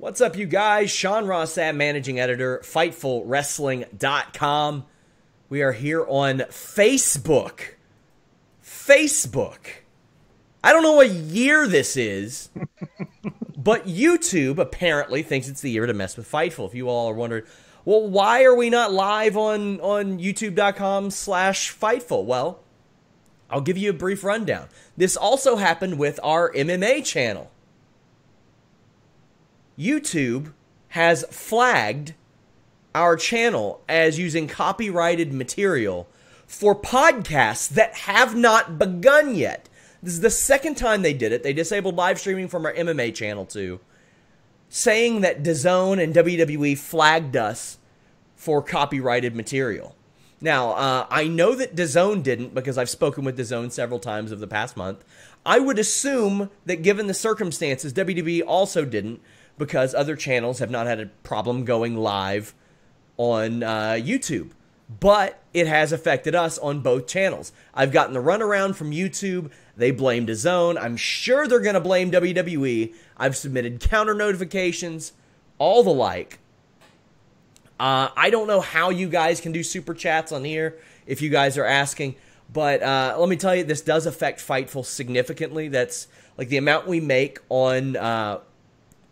What's up, you guys? Sean Ross Sapp, managing editor, FightfulWrestling.com. We are here on Facebook. I don't know what year this is, but YouTube apparently thinks it's the year to mess with Fightful. If you all are wondering, well, why are we not live on YouTube.com/Fightful? Well, I'll give you a brief rundown. This also happened with our MMA channel. YouTube has flagged our channel as using copyrighted material for podcasts that have not begun yet. This is the second time they did it. They disabled live streaming from our MMA channel too, saying that DAZN and WWE flagged us for copyrighted material. Now, I know that DAZN didn't because I've spoken with DAZN several times over the past month. I would assume that given the circumstances, WWE also didn't, because other channels have not had a problem going live on YouTube. But it has affected us on both channels. I've gotten the runaround from YouTube. They blamed DAZN. I'm sure they're going to blame WWE. I've submitted counter notifications, all the like. I don't know how you guys can do super chats on here if you guys are asking. But let me tell you, this does affect Fightful significantly. That's like the amount we make on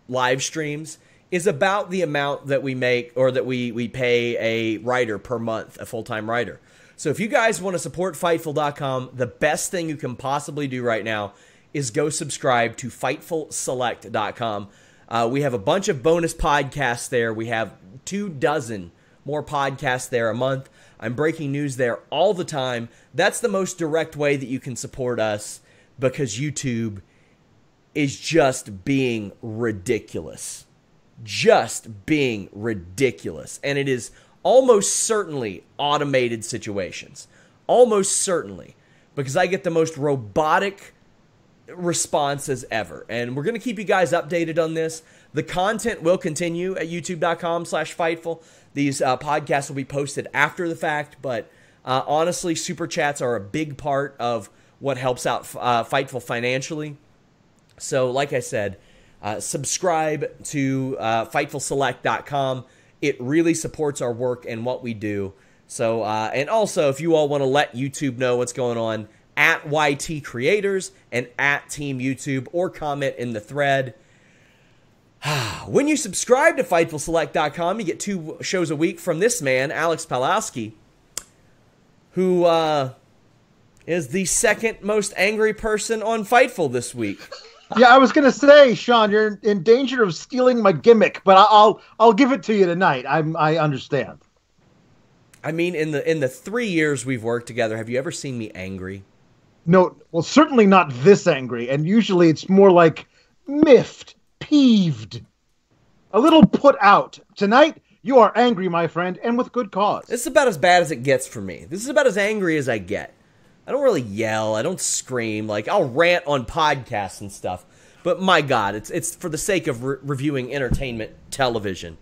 live streams is about the amount that we make or that we pay a writer per month, a full-time writer. So if you guys want to support Fightful.com, the best thing you can possibly do right now is go subscribe to FightfulSelect.com. We have a bunch of bonus podcasts there. We have 24 more podcasts there a month. I'm breaking news there all the time. That's the most direct way that you can support us because YouTube is just being ridiculous. Just being ridiculous. And it is almost certainly automated situations. Almost certainly. Because I get the most robotic responses ever. And we're going to keep you guys updated on this. The content will continue at youtube.com/Fightful. These podcasts will be posted after the fact. But honestly, super chats are a big part of what helps out Fightful financially. So, like I said, subscribe to FightfulSelect.com. It really supports our work and what we do. So, and also, if you all want to let YouTube know what's going on, at YT Creators and at Team YouTube, or comment in the thread. When you subscribe to FightfulSelect.com, you get 2 shows a week from this man, Alex Palowski, who is the second most angry person on Fightful this week. Yeah, I was gonna say, Sean, you're in danger of stealing my gimmick, but I'll give it to you tonight. I understand. I mean, in the 3 years we've worked together, have you ever seen me angry? No, well, certainly not this angry. And usually it's more like miffed, peeved, a little put out. Tonight, you are angry, my friend, and with good cause. This is about as bad as it gets for me. This is about as angry as I get. I don't really yell. I don't scream. Like, I'll rant on podcasts and stuff. But my God, it's for the sake of reviewing entertainment television.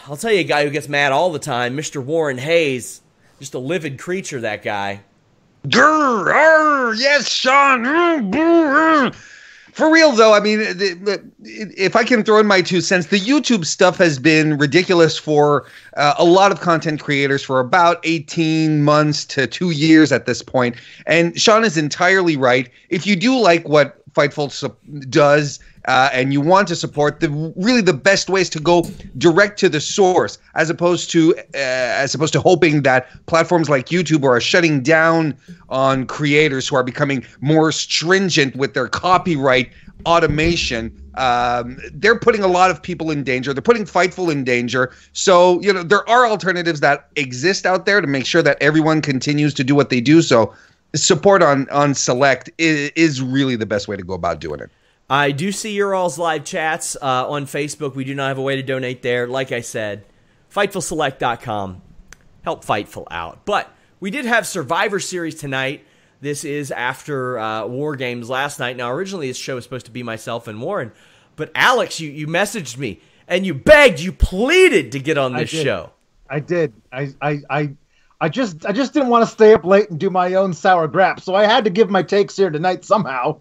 I'll tell you a guy who gets mad all the time, Mr. Warren Hayes. Just a livid creature, that guy. Grr, yes, Sean. For real, though, I mean, if I can throw in my 2 cents, the YouTube stuff has been ridiculous for a lot of content creators for about 18 months to 2 years at this point. And Sean is entirely right. If you do like what Fightful does and you want to support, really the best way is to go direct to the source, as opposed to hoping that platforms like YouTube are shutting down on creators who are becoming more stringent with their copyright automation. They're putting a lot of people in danger. They're putting Fightful in danger. So, you know, there are alternatives that exist out there to make sure that everyone continues to do what they do. So support on Select is really the best way to go about doing it. I do see your all's live chats on Facebook. We do not have a way to donate there. Like I said, FightfulSelect.com. Help Fightful out. But we did have Survivor Series tonight. This is after War Games last night. Now, originally this show was supposed to be myself and Warren. But Alex, you messaged me, and you begged, you pleaded to get on this show. I did. I just didn't want to stay up late and do my own sour grap, so I had to give my takes here tonight somehow.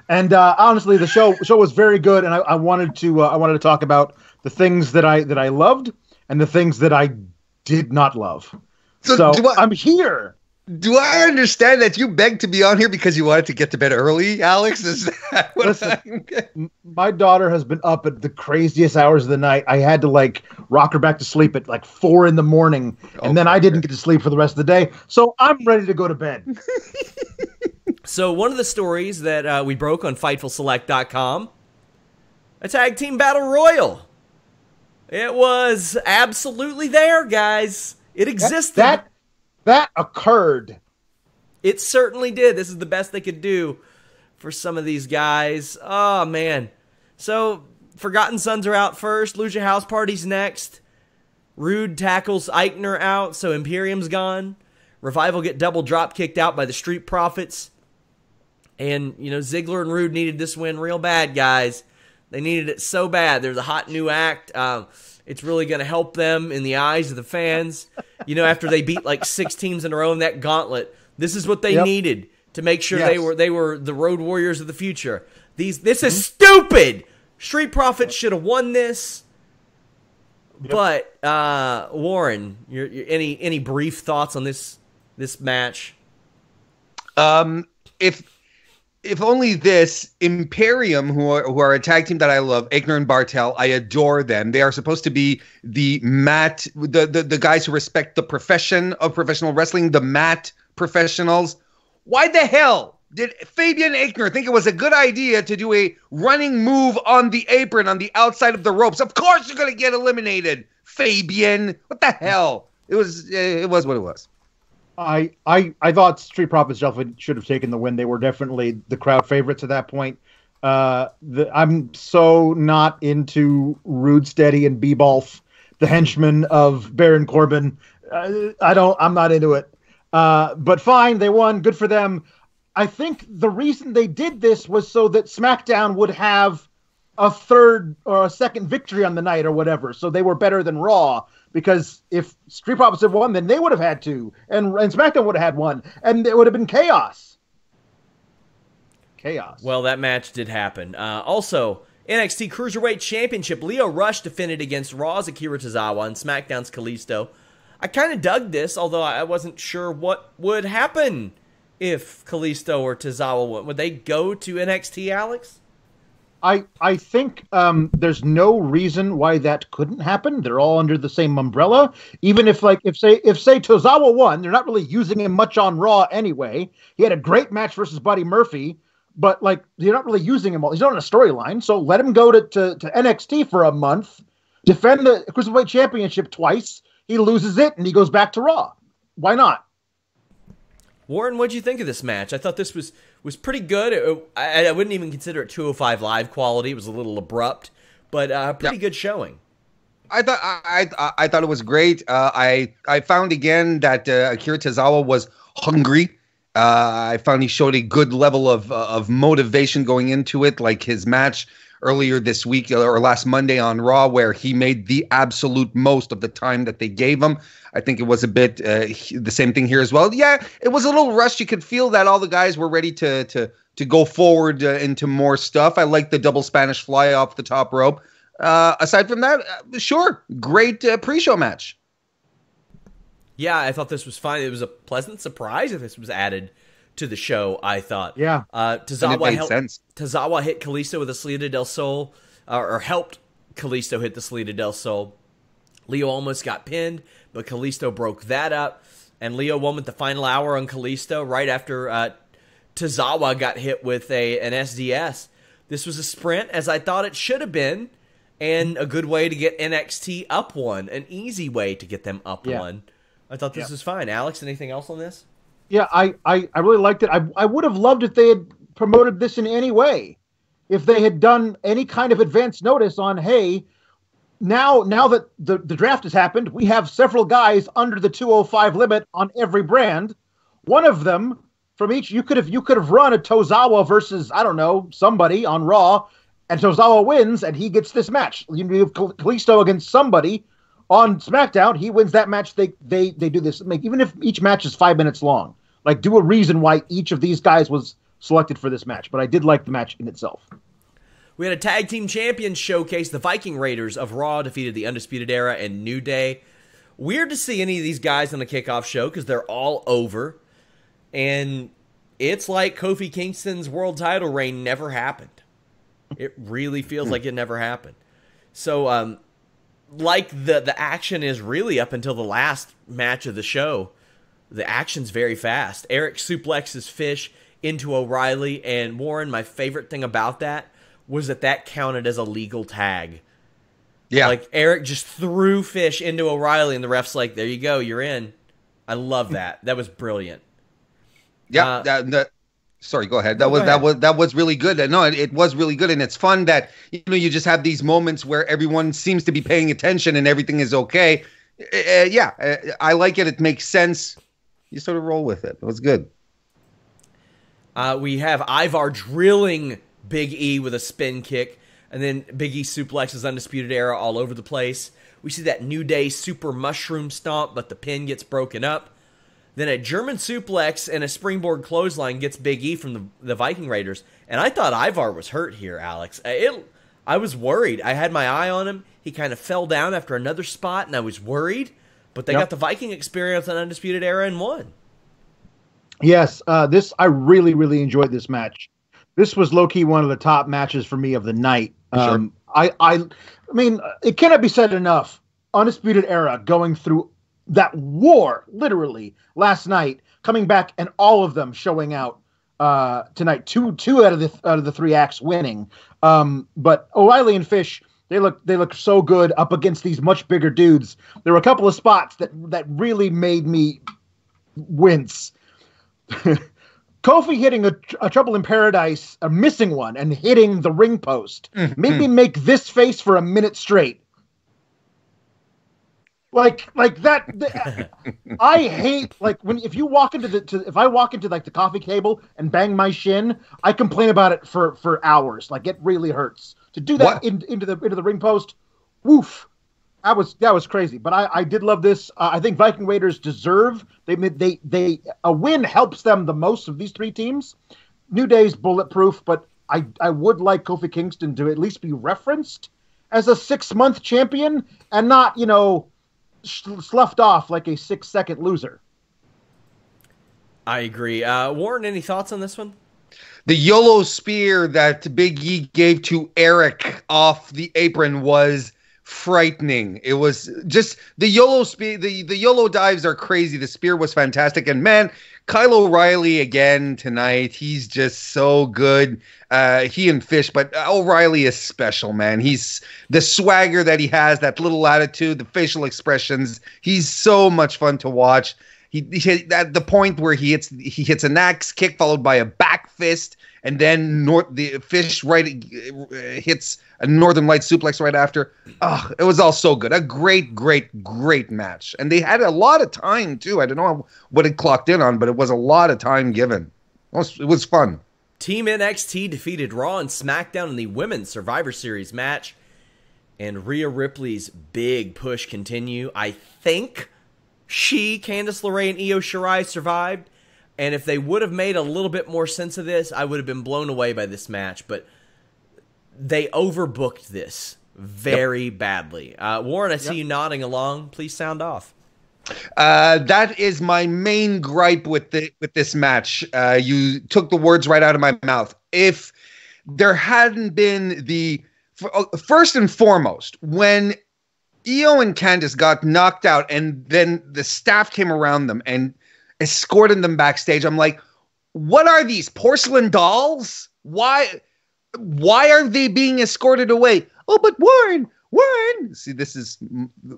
And honestly, the show was very good, and I wanted to talk about the things that I loved and the things that I did not love. So I'm here. Do I understand that you begged to be on here because you wanted to get to bed early, Alex? Is that what my daughter has been up at the craziest hours of the night. I had to rock her back to sleep at 4 a.m, and then I didn't get to sleep for the rest of the day. So I'm ready to go to bed. So one of the stories that we broke on FightfulSelect.com, a tag team battle royal. It was absolutely there, guys. It existed. That occurred. It certainly did. This is the best they could do for some of these guys. Oh, man. So, Forgotten Sons are out first. Lucha House Party's next. Rude tackles Eichner out, so Imperium's gone. Revival get double drop kicked out by the Street Profits. And, Ziggler and Rude needed this win real bad, guys. They needed it so bad. They're the hot new act. It's really going to help them in the eyes of the fans. After they beat 6 teams in a row in that gauntlet, this is what they needed to make sure they were the Road Warriors of the future. This is stupid. Street Profits should have won this. Yep. But Warren, any brief thoughts on this match? If only this Imperium, who are a tag team that I love, Aichner and Bartel, I adore them. They are supposed to be the guys who respect the profession of professional wrestling, the mat professionals. Why the hell did Fabian Aichner think it was a good idea to do a running move on the apron on the outside of the ropes? Of course you're going to get eliminated, Fabian. What the hell? It was what it was. I thought Street Profits should have taken the win. They were definitely the crowd favorites at that point. I'm so not into Rude Steady and Beebalf, the henchmen of Baron Corbin. I'm not into it. But fine, they won. Good for them. I think the reason they did this was so that SmackDown would have a third or a second victory on the night or whatever. So they were better than Raw. Because if Street Profits had won, then they would have had two. And SmackDown would have had one. And it would have been chaos. Chaos. Well, that match did happen. Also, NXT Cruiserweight Championship. Lio Rush defended against Raw's Akira Tozawa and SmackDown's Kalisto. I kind of dug this, although I wasn't sure what would happen if Kalisto or Tozawa went. Would they go to NXT, Alex? I think there's no reason why that couldn't happen. They're all under the same umbrella. Even if say Tozawa won, they're not really using him much on Raw anyway. He had a great match versus Buddy Murphy, but you're not really using him all. He's not on a storyline, so let him go to NXT for a month, defend the Cruiserweight Championship twice. He loses it and he goes back to Raw. Why not? Warren, what'd you think of this match? I thought this was pretty good. I wouldn't even consider it 205 Live quality. It was a little abrupt, but pretty good showing. I thought it was great. I found again that Akira Tozawa was hungry. I found he showed a good level of motivation going into it, like his match earlier this week or last Monday on Raw, where he made the absolute most of the time that they gave him. I think it was a bit the same thing here as well. Yeah, it was a little rushed. You could feel that all the guys were ready to go forward into more stuff. I like the double Spanish fly off the top rope. Aside from that, sure, great pre-show match. Yeah, I thought this was fine. It was a pleasant surprise if this was added to the show, I thought. Yeah. Tozawa hit Kalisto with a Salida del Sol, or helped Kalisto hit the Salida del Sol. Leo almost got pinned, but Kalisto broke that up, and Leo won with the final hour on Kalisto right after Tozawa got hit with an SDS. This was a sprint, as I thought it should have been, and a good way to get NXT up one, an easy way to get them up one. I thought this was fine. Alex, anything else on this? Yeah, I really liked it. I would have loved if they had promoted this in any way. If they had done any kind of advance notice on, hey, now that the draft has happened, we have several guys under the 205 limit on every brand. One of them from each, you could have run a Tozawa versus, I don't know, somebody on Raw, and Tozawa wins, and he gets this match. You have Kalisto against somebody on SmackDown, he wins that match. They do this. Even if each match is 5 minutes long, do a reason why each of these guys was selected for this match, but I did like the match in itself. We had a tag team champions showcase. The Viking Raiders of Raw defeated the Undisputed Era and New Day. Weird to see any of these guys on the kickoff show because they're all over. And it's like Kofi Kingston's world title reign never happened. It really feels like it never happened. So, like the action is really up until the last match of the show. The action's very fast. Eric suplexes Fish into O'Reilly, and Warren, my favorite thing about that was that counted as a legal tag. Yeah. Like, Eric just threw Fish into O'Reilly, and the ref's like, there you go, you're in. I love that. That was brilliant. Yeah, sorry, go ahead. That was really good. No, it was really good, and it's fun that you just have these moments where everyone seems to be paying attention and everything is okay. I like it. It makes sense. You sort of roll with it. It was good. We have Ivar drilling Big E with a spin kick, and then Big E suplexes Undisputed Era all over the place. We see that New Day super mushroom stomp, but the pin gets broken up. Then a German suplex and a springboard clothesline gets Big E from the Viking Raiders. And I thought Ivar was hurt here, Alex. I was worried. I had my eye on him. He kind of fell down after another spot, and I was worried. But they got the Viking experience on Undisputed Era and won. Yes, I really, really enjoyed this match. This was low-key one of the top matches for me of the night. Sure. I mean, it cannot be said enough. Undisputed Era going through that war, literally, last night, coming back and all of them showing out tonight. Two out of the three acts winning. But O'Reilly and Fish, they look so good up against these much bigger dudes. There were a couple of spots that really made me wince. Kofi hitting a Trouble in Paradise, a missing one, and hitting the ring post made me make this face for a minute straight. Like that. I hate if you walk into if I walk into like the coffee table and bang my shin, I complain about it for hours. Like it really hurts to do that into the ring post. Woof. That was crazy, but I did love this. I think Viking Raiders deserve they a win helps them the most of these three teams. New Day's bulletproof, but I would like Kofi Kingston to at least be referenced as a 6-month champion and not sloughed off like a 6-second loser. I agree. Warren, any thoughts on this one? The YOLO spear that Big E gave to Eric off the apron was frightening. It was just the YOLO spear. The YOLO dives are crazy. The spear was fantastic. And man, Kyle O'Reilly again tonight. He's just so good. He and Fish, but O'Reilly is special, man. He's the swagger that he has, that little attitude, the facial expressions. He's so much fun to watch. He at the point where he hits an axe kick followed by a back fist, and then the Fish hits a Northern Light suplex right after. Oh, it was all so good. A great, great, great match. And they had a lot of time, too. I don't know what it clocked in on, but it was a lot of time given. It was fun. Team NXT defeated Raw and SmackDown in the Women's Survivor Series match. And Rhea Ripley's big push continue. I think Candice LeRae, and Io Shirai survived. And if they would have made a little bit more sense of this, I would have been blown away by this match. But they overbooked this very badly. Warren, I see you nodding along. Please sound off. That is my main gripe with this match. You took the words right out of my mouth. If there hadn't been first and foremost, when Io and Candice got knocked out and then the staff came around them and escorted them backstage, I'm like, what are these, porcelain dolls? Why are they being escorted away? Oh, but Warren, see, this is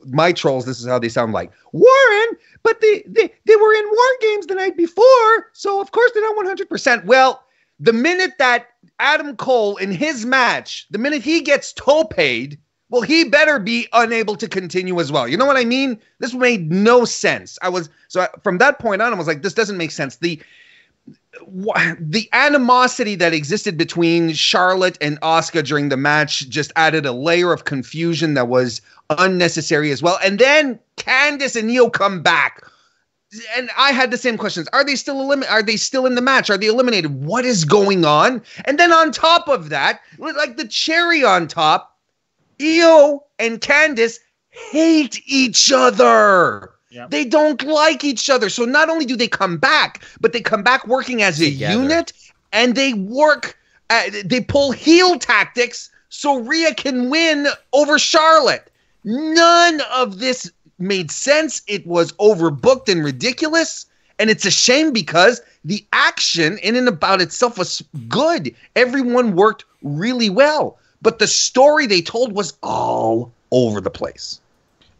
my trolls. This is how they sound like. Warren, but they were in War Games the night before, so of course they're not 100%. Well, the minute that Adam Cole in his match, the minute he gets toe-paid, well, he better be unable to continue as well. You know what I mean? This made no sense. From that point on, I was like, this doesn't make sense. The animosity that existed between Charlotte and Asuka during the match just added a layer of confusion that was unnecessary as well. And then Candice and Io come back. And I had the same questions. Are they still Are they still in the match? Are they eliminated? What is going on? And then on top of that, like the cherry on top, Io and Candice hate each other. Yep. They don't like each other. So not only do they come back, but they come back working as a unit, and they work, they pull heel tactics so Rhea can win over Charlotte. None of this made sense. It was overbooked and ridiculous. And it's a shame because the action in and about itself was good. Everyone worked really well. But the story they told was all over the place.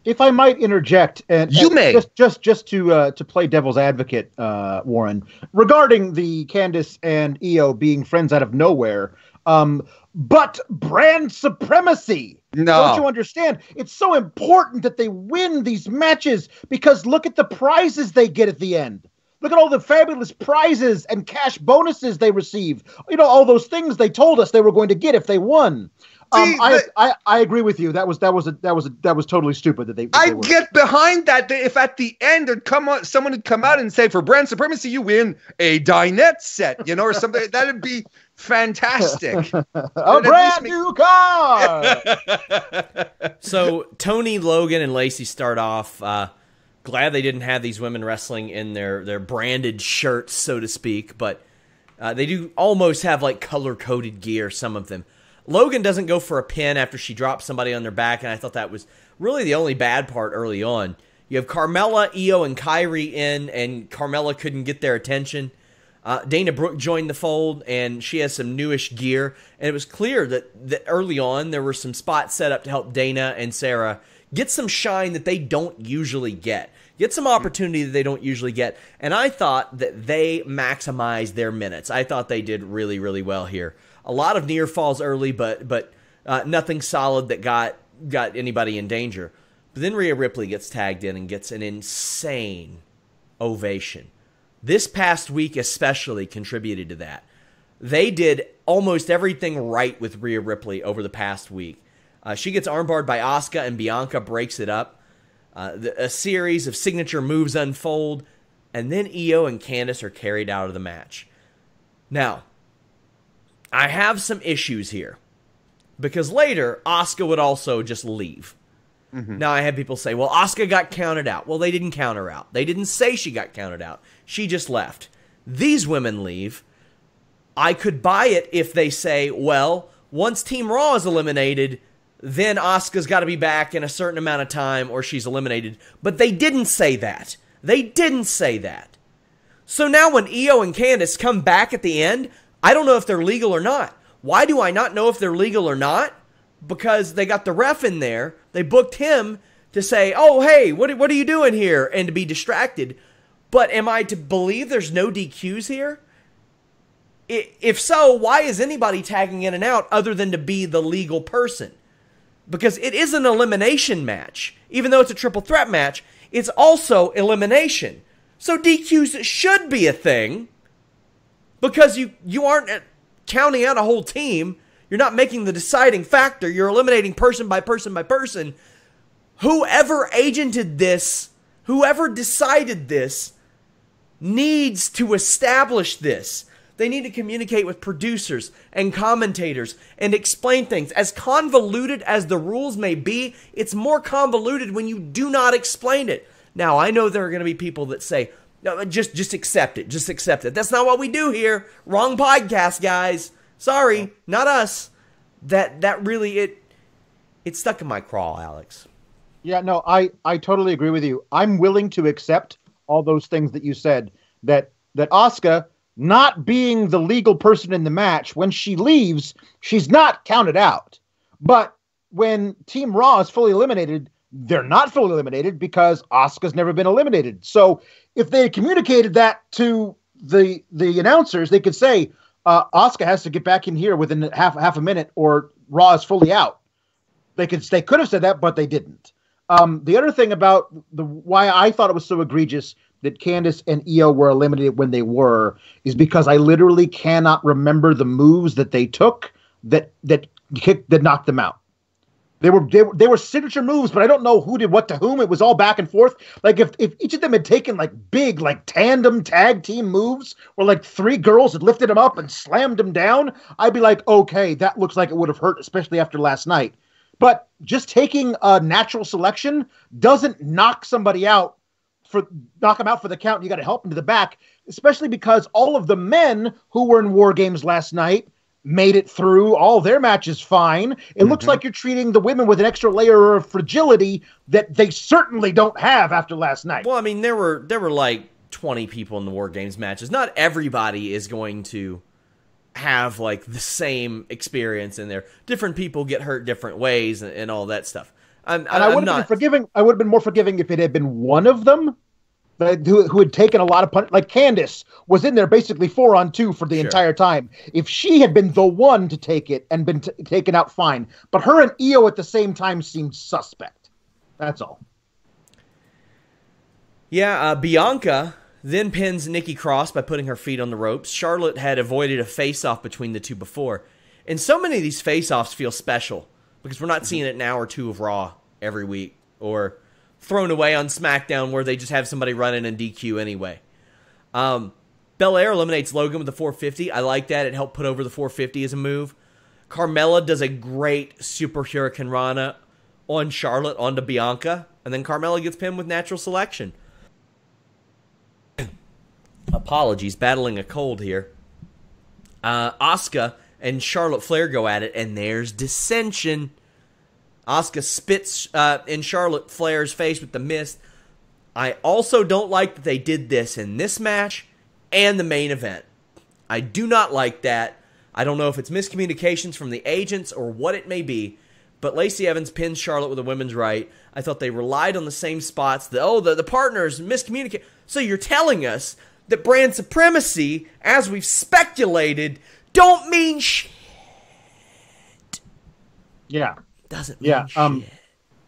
If I might interject, and you may just to play devil's advocate, Warren, regarding the Candice and Io being friends out of nowhere, but brand supremacy. No. Don't you understand? It's so important that they win these matches because look at the prizes they get at the end. Look at all the fabulous prizes and cash bonuses they receive. You know, all those things they told us they were going to get if they won. I agree with you. That was totally stupid that they. I get behind that. If at the end someone would come out and say, for brand supremacy, you win a dinette set, you know, or something. That'd be fantastic. A brand new car. So Tony, Logan, and Lacey start off. Glad they didn't have these women wrestling in their branded shirts, so to speak, but they do almost have like color-coded gear, some of them. Logan doesn't go for a pin after she drops somebody on their back, and I thought that was really the only bad part early on. You have Carmella, Io, and Kyrie in, and Carmella couldn't get their attention. Dana Brooke joined the fold, and she has some newish gear, and it was clear that early on there were some spots set up to help Dana and Sarah get some shine that they don't usually get some opportunity that they don't usually get, and I thought that they maximized their minutes. I thought they did really, really well here. A lot of near falls early, but nothing solid that got anybody in danger. But then Rhea Ripley gets tagged in and gets an insane ovation. This past week especially contributed to that. They did almost everything right with Rhea Ripley over the past week. She gets armbarred by Asuka, and Bianca breaks it up. A series of signature moves unfold, and then Io and Candice are carried out of the match. Now, I have some issues here, because later, Asuka would also just leave. Mm-hmm. Now, I have people say, well, Asuka got counted out. Well, they didn't count her out. They didn't say she got counted out. She just left. These women leave. I could buy it if they say, well, once Team Raw is eliminated, then Asuka's got to be back in a certain amount of time or she's eliminated. But they didn't say that. They didn't say that. So now when Io and Candice come back at the end, I don't know if they're legal or not. Why do I not know if they're legal or not? Because they got the ref in there. They booked him to say, oh, hey, what are you doing here? And to be distracted. But am I to believe there's no DQs here? If so, why is anybody tagging in and out other than to be the legal person? Because it is an elimination match. Even though it's a triple threat match, it's also elimination. So DQs should be a thing. Because you aren't counting out a whole team. You're not making the deciding factor. You're eliminating person by person by person. Whoever agented this, whoever decided this, needs to establish this. They need to communicate with producers and commentators and explain things. As convoluted as the rules may be, it's more convoluted when you do not explain it. Now, I know there are going to be people that say, no, just accept it. Just accept it. That's not what we do here. Wrong podcast, guys. Sorry, not us. That really, it stuck in my craw, Alex. Yeah, no, I totally agree with you. I'm willing to accept all those things that you said. That Asuka, not being the legal person in the match, when she leaves, she's not counted out. But when Team Raw is fully eliminated, they're not fully eliminated because Asuka's never been eliminated. So if they communicated that to the announcers, they could say, Asuka has to get back in here within half a minute or Raw is fully out. They could have said that, but they didn't. The other thing about why I thought it was so egregious that Candice and Io were eliminated when they were is because I literally cannot remember the moves that they took that knocked them out. They were signature moves, but I don't know who did what to whom. It was all back and forth. Like if each of them had taken like big like tandem tag team moves, where like 3 girls had lifted them up and slammed them down, I'd be like, okay, that looks like it would have hurt, especially after last night. But just taking a natural selection doesn't knock somebody out knock them out for the count. You got to help them to the back, especially because all of the men who were in War Games last night made it through all their matches fine. It looks like you're treating the women with an extra layer of fragility that they certainly don't have after last night. Well, I mean, there were like 20 people in the War Games matches. Not everybody is going to have like the same experience in there. Different people get hurt different ways and all that stuff. I would have been more forgiving if it had been one of them who had taken a lot of punch. Like Candice was in there basically 4-on-2 for the entire time. If she had been the one to take it and been taken out, fine. But her and Io at the same time seemed suspect. That's all. Yeah, Bianca then pins Nikki Cross by putting her feet on the ropes. Charlotte had avoided a face-off between the two before. And so many of these face-offs feel special because we're not seeing it an hour or two of Raw every week or thrown away on SmackDown where they just have somebody running in DQ anyway. Belair eliminates Logan with the 450. I like that. It helped put over the 450 as a move. Carmella does a great Super Hurricane Rana on Charlotte onto Bianca. And then Carmella gets pinned with natural selection. Apologies, battling a cold here. Asuka and Charlotte Flair go at it, and there's dissension. Asuka spits in Charlotte Flair's face with the mist. I also don't like that they did this in this match and the main event. I do not like that. I don't know if it's miscommunications from the agents or what it may be, but Lacey Evans pins Charlotte with a women's right. I thought they relied on the same spots. The partners miscommunicate. So you're telling us that brand supremacy, as we've speculated, don't mean shit. Yeah. Doesn't mean shit. One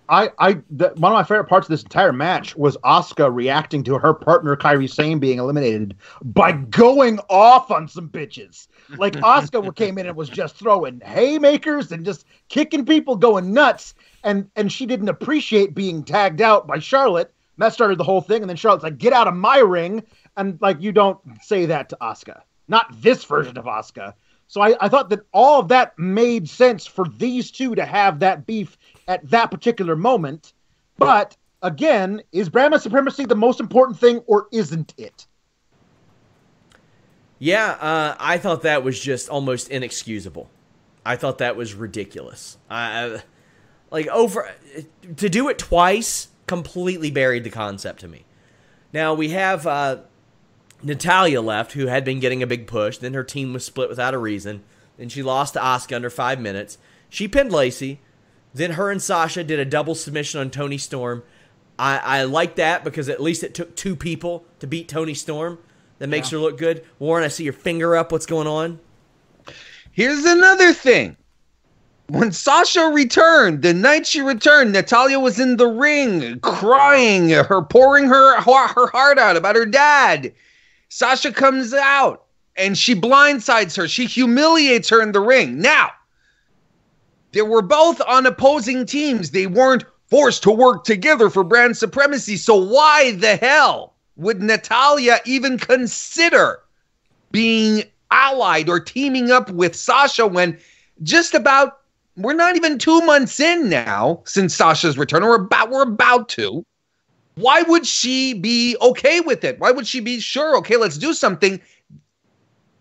of my favorite parts of this entire match was Asuka reacting to her partner Kairi Sane being eliminated by going off on some bitches. Like Asuka came in and was just throwing haymakers and just kicking people, going nuts, and she didn't appreciate being tagged out by Charlotte. That started the whole thing, and then Charlotte's like, "Get out of my ring," and like, you don't say that to Asuka. Not this version of Asuka. So I thought that all of that made sense for these two to have that beef at that particular moment. But, again, is brand supremacy the most important thing, or isn't it? Yeah, I thought that was just almost inexcusable. I thought that was ridiculous. To do it twice completely buried the concept to me. Now, we have Natalya left, who had been getting a big push. Then her team was split without a reason. Then she lost to Asuka under 5 minutes. She pinned Lacey. Then her and Sasha did a double submission on Toni Storm. I like that because at least it took 2 people to beat Toni Storm. That makes her look good. Warren, I see your finger up. What's going on? Here's another thing. When Sasha returned, the night she returned, Natalya was in the ring crying, pouring her heart out about her dad. Sasha comes out and she blindsides her. She humiliates her in the ring. Now, they were both on opposing teams. They weren't forced to work together for brand supremacy. So why the hell would Natalya even consider being allied or teaming up with Sasha when we're not even 2 months in now since Sasha's return, or we're about to. Why would she be okay with it? Why would she be sure, okay, let's do something?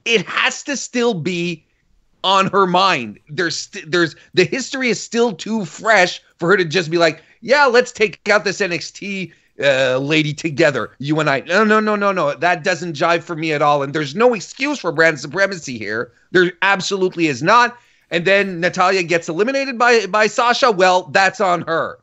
It has to still be on her mind. There's the history is still too fresh for her to just be like, yeah, let's take out this NXT lady together, you and I. No. That doesn't jive for me at all. And there's no excuse for brand supremacy here. There absolutely is not. And then Natalya gets eliminated by Sasha. Well, that's on her.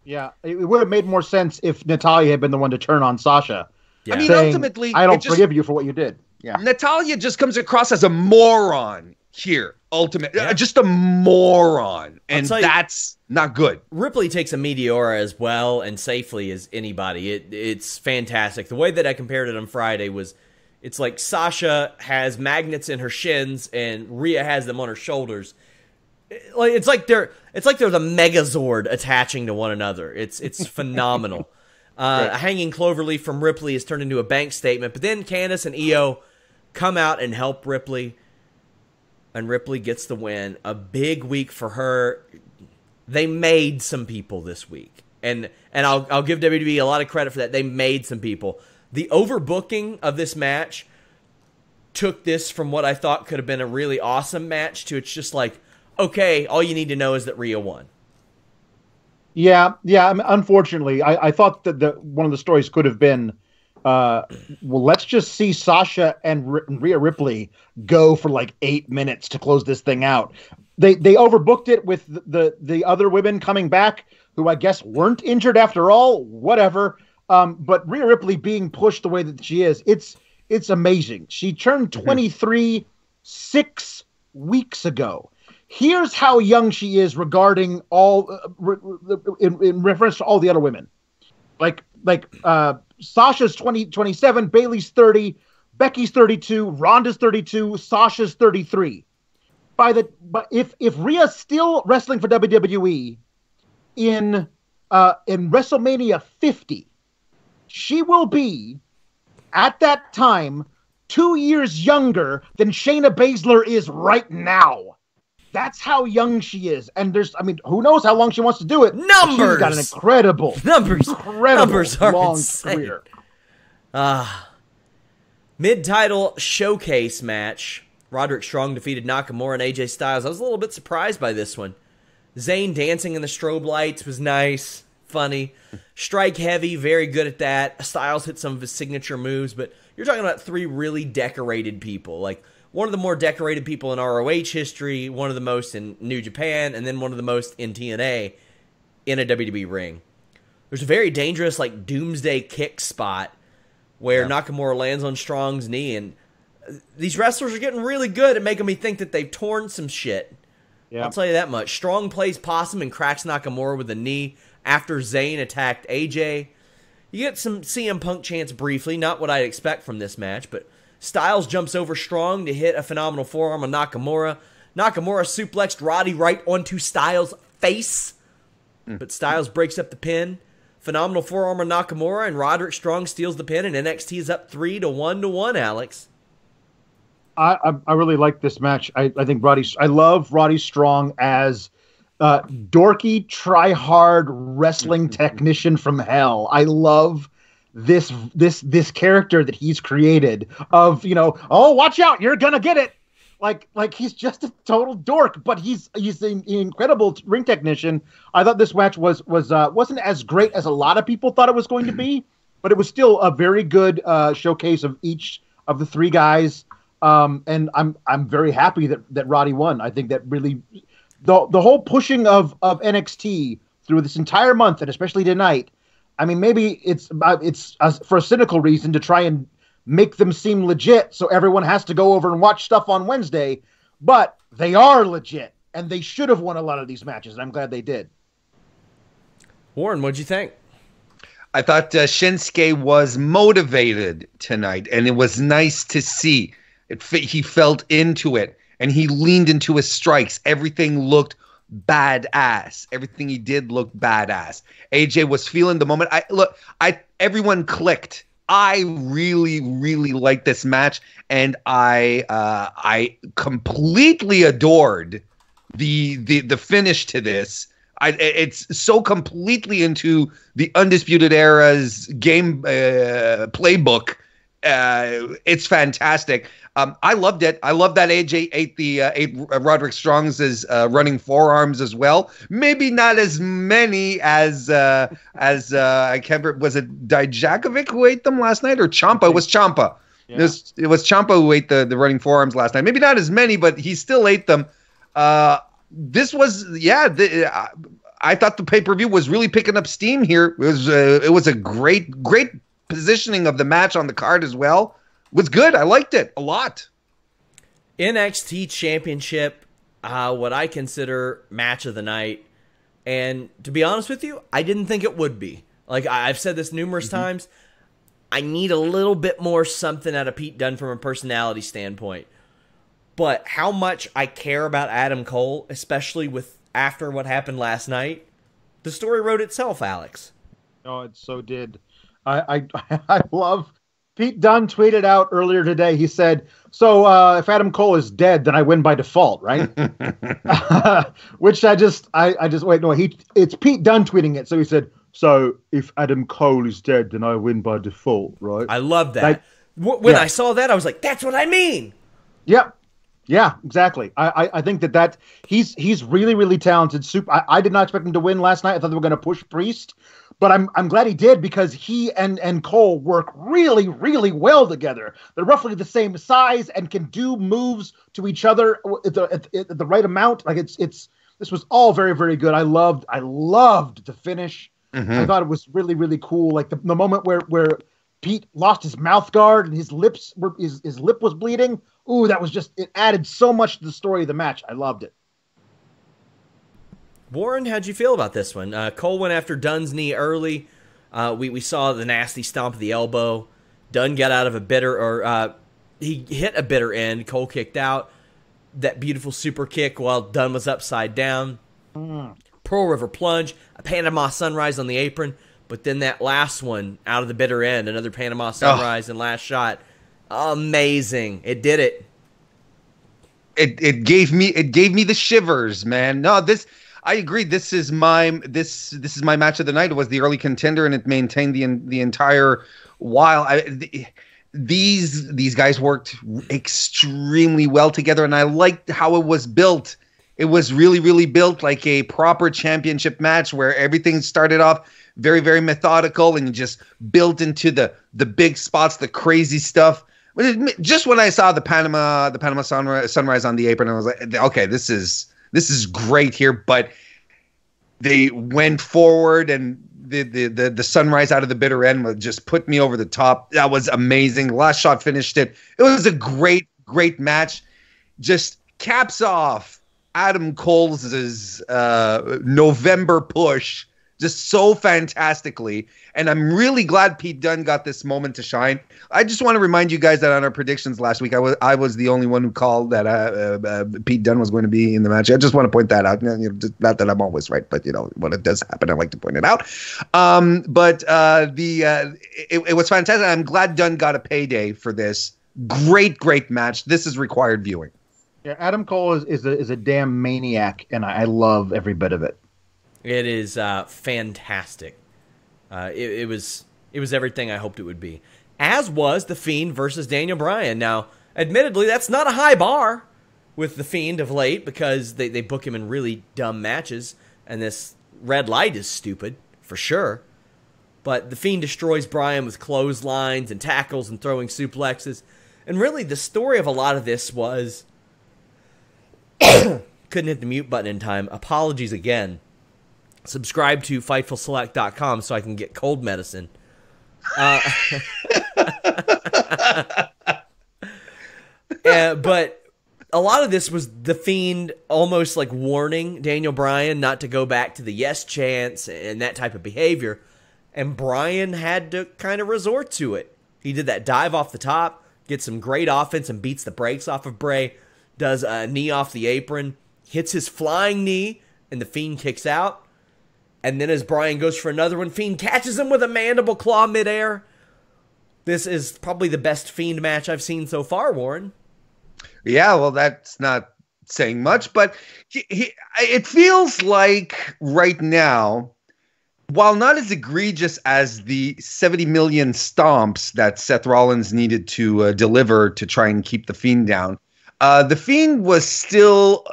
Yeah. It would have made more sense if Natalya had been the one to turn on Sasha. Yeah. I mean, ultimately, I don't forgive you for what you did. Yeah. Natalya just comes across as a moron here, ultimately. Just a moron. And that's not good. Ripley takes a Meteora as well and safely as anybody. It's fantastic. The way that I compared it on Friday was, it's like Sasha has magnets in her shins and Rhea has them on her shoulders. It's like It's like they're the Megazord attaching to one another. It's phenomenal. A hanging cloverleaf from Ripley is turned into a bank statement, but then Candice and Io come out and help Ripley, and Ripley gets the win. A big week for her. They made some people this week, and I'll give WWE a lot of credit for that. They made some people. The overbooking of this match took this from what I thought could have been a really awesome match to it's just like, okay, all you need to know is that Rhea won. Yeah. I mean, unfortunately, I thought that one of the stories could have been, well, let's just see Sasha and Rhea Ripley go for like 8 minutes to close this thing out. They overbooked it with the other women coming back, who I guess weren't injured after all. Whatever. But Rhea Ripley being pushed the way that she is, it's amazing. She turned 23 6 weeks ago. Here's how young she is regarding all in reference to all the other women. Like Sasha's 27, Bayley's 30, Becky's 32, Ronda's 32, Sasha's 33. But if Rhea's still wrestling for WWE in WrestleMania 50, she will be at that time 2 years younger than Shayna Baszler is right now. That's how young she is. And who knows how long she wants to do it. Numbers! She's got an incredible long insane. career. Mid-title showcase match. Roderick Strong defeated Nakamura and AJ Styles. I was a little bit surprised by this one. Zayn dancing in the strobe lights was nice, funny. Strike heavy, very good at that. Styles hit some of his signature moves, but you're talking about 3 really decorated people. Like, one of the more decorated people in ROH history, one of the most in New Japan, and then one of the most in TNA in a WWE ring. There's a very dangerous, like, doomsday kick spot where Nakamura lands on Strong's knee, and these wrestlers are getting really good at making me think that they've torn some shit. Yeah. I'll tell you that much. Strong plays possum and cracks Nakamura with a knee after Zayn attacked AJ. You get some CM Punk chants briefly, not what I'd expect from this match, but Styles jumps over Strong to hit a phenomenal forearm on Nakamura. Nakamura suplexed Roddy right onto Styles' face, but Styles breaks up the pin. Phenomenal forearm on Nakamura, and Roderick Strong steals the pin, and NXT is up 3-1, Alex. I really like this match. I think I love Roddy Strong as dorky, try-hard wrestling technician from hell. I love this character that he's created of, oh, watch out, you're gonna get it. Like he's just a total dork, but he's an incredible ring technician. I thought this match wasn't as great as a lot of people thought it was going to be, but it was still a very good showcase of each of the 3 guys. And I'm very happy that Roddy won. I think that really the whole pushing of NXT through this entire month, and especially tonight. I mean, maybe it's for a cynical reason to try and make them seem legit, so everyone has to go over and watch stuff on Wednesday. But they are legit, and they should have won a lot of these matches, and I'm glad they did. Warren, what'd you think? I thought Shinsuke was motivated tonight, and it was nice to see. He felt into it, and he leaned into his strikes. Everything looked badass. Everything he did looked badass. AJ was feeling the moment. Everyone clicked. I really, really liked this match, and I completely adored the finish to this. It's so completely into the Undisputed Era's game playbook. It's fantastic. I loved it. I love that AJ ate Roderick Strong's running forearms as well. Maybe not as many as I can't remember. Was it Dijakovic who ate them last night, or Ciampa? It was Ciampa. Yeah. It was Ciampa who ate the running forearms last night. Maybe not as many, but he still ate them. This was I thought the pay-per-view was really picking up steam here. It was a great positioning of the match on the card as well. Was good. I liked it a lot. NXT Championship, what I consider match of the night. And to be honest with you, I didn't think it would be. Like, I've said this numerous times. I need a little bit more something out of Pete Dunne from a personality standpoint. But how much I care about Adam Cole, especially with after what happened last night, the story wrote itself, Alex. Oh, it so did. I I love Pete Dunne tweeted out earlier today. He said, "So if Adam Cole is dead, then I win by default, right?" Which I just wait. No, it's Pete Dunne tweeting it. So he said, "So if Adam Cole is dead, then I win by default, right?" I love that. When I saw that, I was like, "That's what I mean." Yep. Yeah, exactly. I think that he's really, really talented. I did not expect him to win last night. I thought they were going to push Priest, but I'm glad he did, because he and Cole work really, really well together. They're roughly the same size and can do moves to each other at the right amount. Like this was all very, very good. I loved the finish. Mm-hmm. I thought it was really, really cool. Like the moment where Pete lost his mouth guard and his lip was bleeding. Ooh, that was just, it added so much to the story of the match. I loved it. Warren, how'd you feel about this one? Cole went after Dunn's knee early. We saw the nasty stomp of the elbow. Dunn got out of he hit a bitter end. Cole kicked out. That beautiful super kick while Dunn was upside down. Pearl River plunge, a Panama Sunrise on the apron. But then that last one out of the bitter end, another Panama Sunrise and last shot. Amazing. It did it. It gave me the shivers, man. No, I agree. This is my match of the night. It was the early contender, and it maintained the entire while. These guys worked extremely well together, and I liked how it was built. It was really, really built like a proper championship match where everything started off very, very methodical and just built into the big spots, the crazy stuff. Just when I saw the Panama Sunrise on the apron, I was like, okay, this is great here. But they went forward, and the sunrise out of the bitter end just put me over the top. That was amazing. Last shot finished it. It was a great, great match. Just caps off Adam Cole's November push just so fantastically. And I'm really glad Pete Dunne got this moment to shine. I just want to remind you guys that on our predictions last week, I was the only one who called that Pete Dunne was going to be in the match. I just want to point that out. Not that I'm always right, but when it does happen, I like to point it out. It was fantastic. I'm glad Dunne got a payday for this. Great, great match. This is required viewing. Yeah, Adam Cole is a damn maniac, and I love every bit of it. It is fantastic. It was everything I hoped it would be. As was The Fiend versus Daniel Bryan. Now, admittedly, that's not a high bar with The Fiend of late, because they book him in really dumb matches, and this red light is stupid, for sure. But The Fiend destroys Bryan with clotheslines and tackles and throwing suplexes. And really, the story of a lot of this was... couldn't hit the mute button in time. Apologies again. Subscribe to FightfulSelect.com so I can get cold medicine. But a lot of this was The Fiend almost like warning Daniel Bryan not to go back to the yes chants and that type of behavior. And Bryan had to kind of resort to it. He did that dive off the top, gets some great offense and beats the brakes off of Bray, does a knee off the apron, hits his flying knee, and The Fiend kicks out. And then as Bryan goes for another one, Fiend catches him with a mandible claw midair. This is probably the best Fiend match I've seen so far, Warren. Yeah, well, that's not saying much, but it feels like right now, while not as egregious as the 70 million stomps that Seth Rollins needed to deliver to try and keep The Fiend down, The Fiend was still...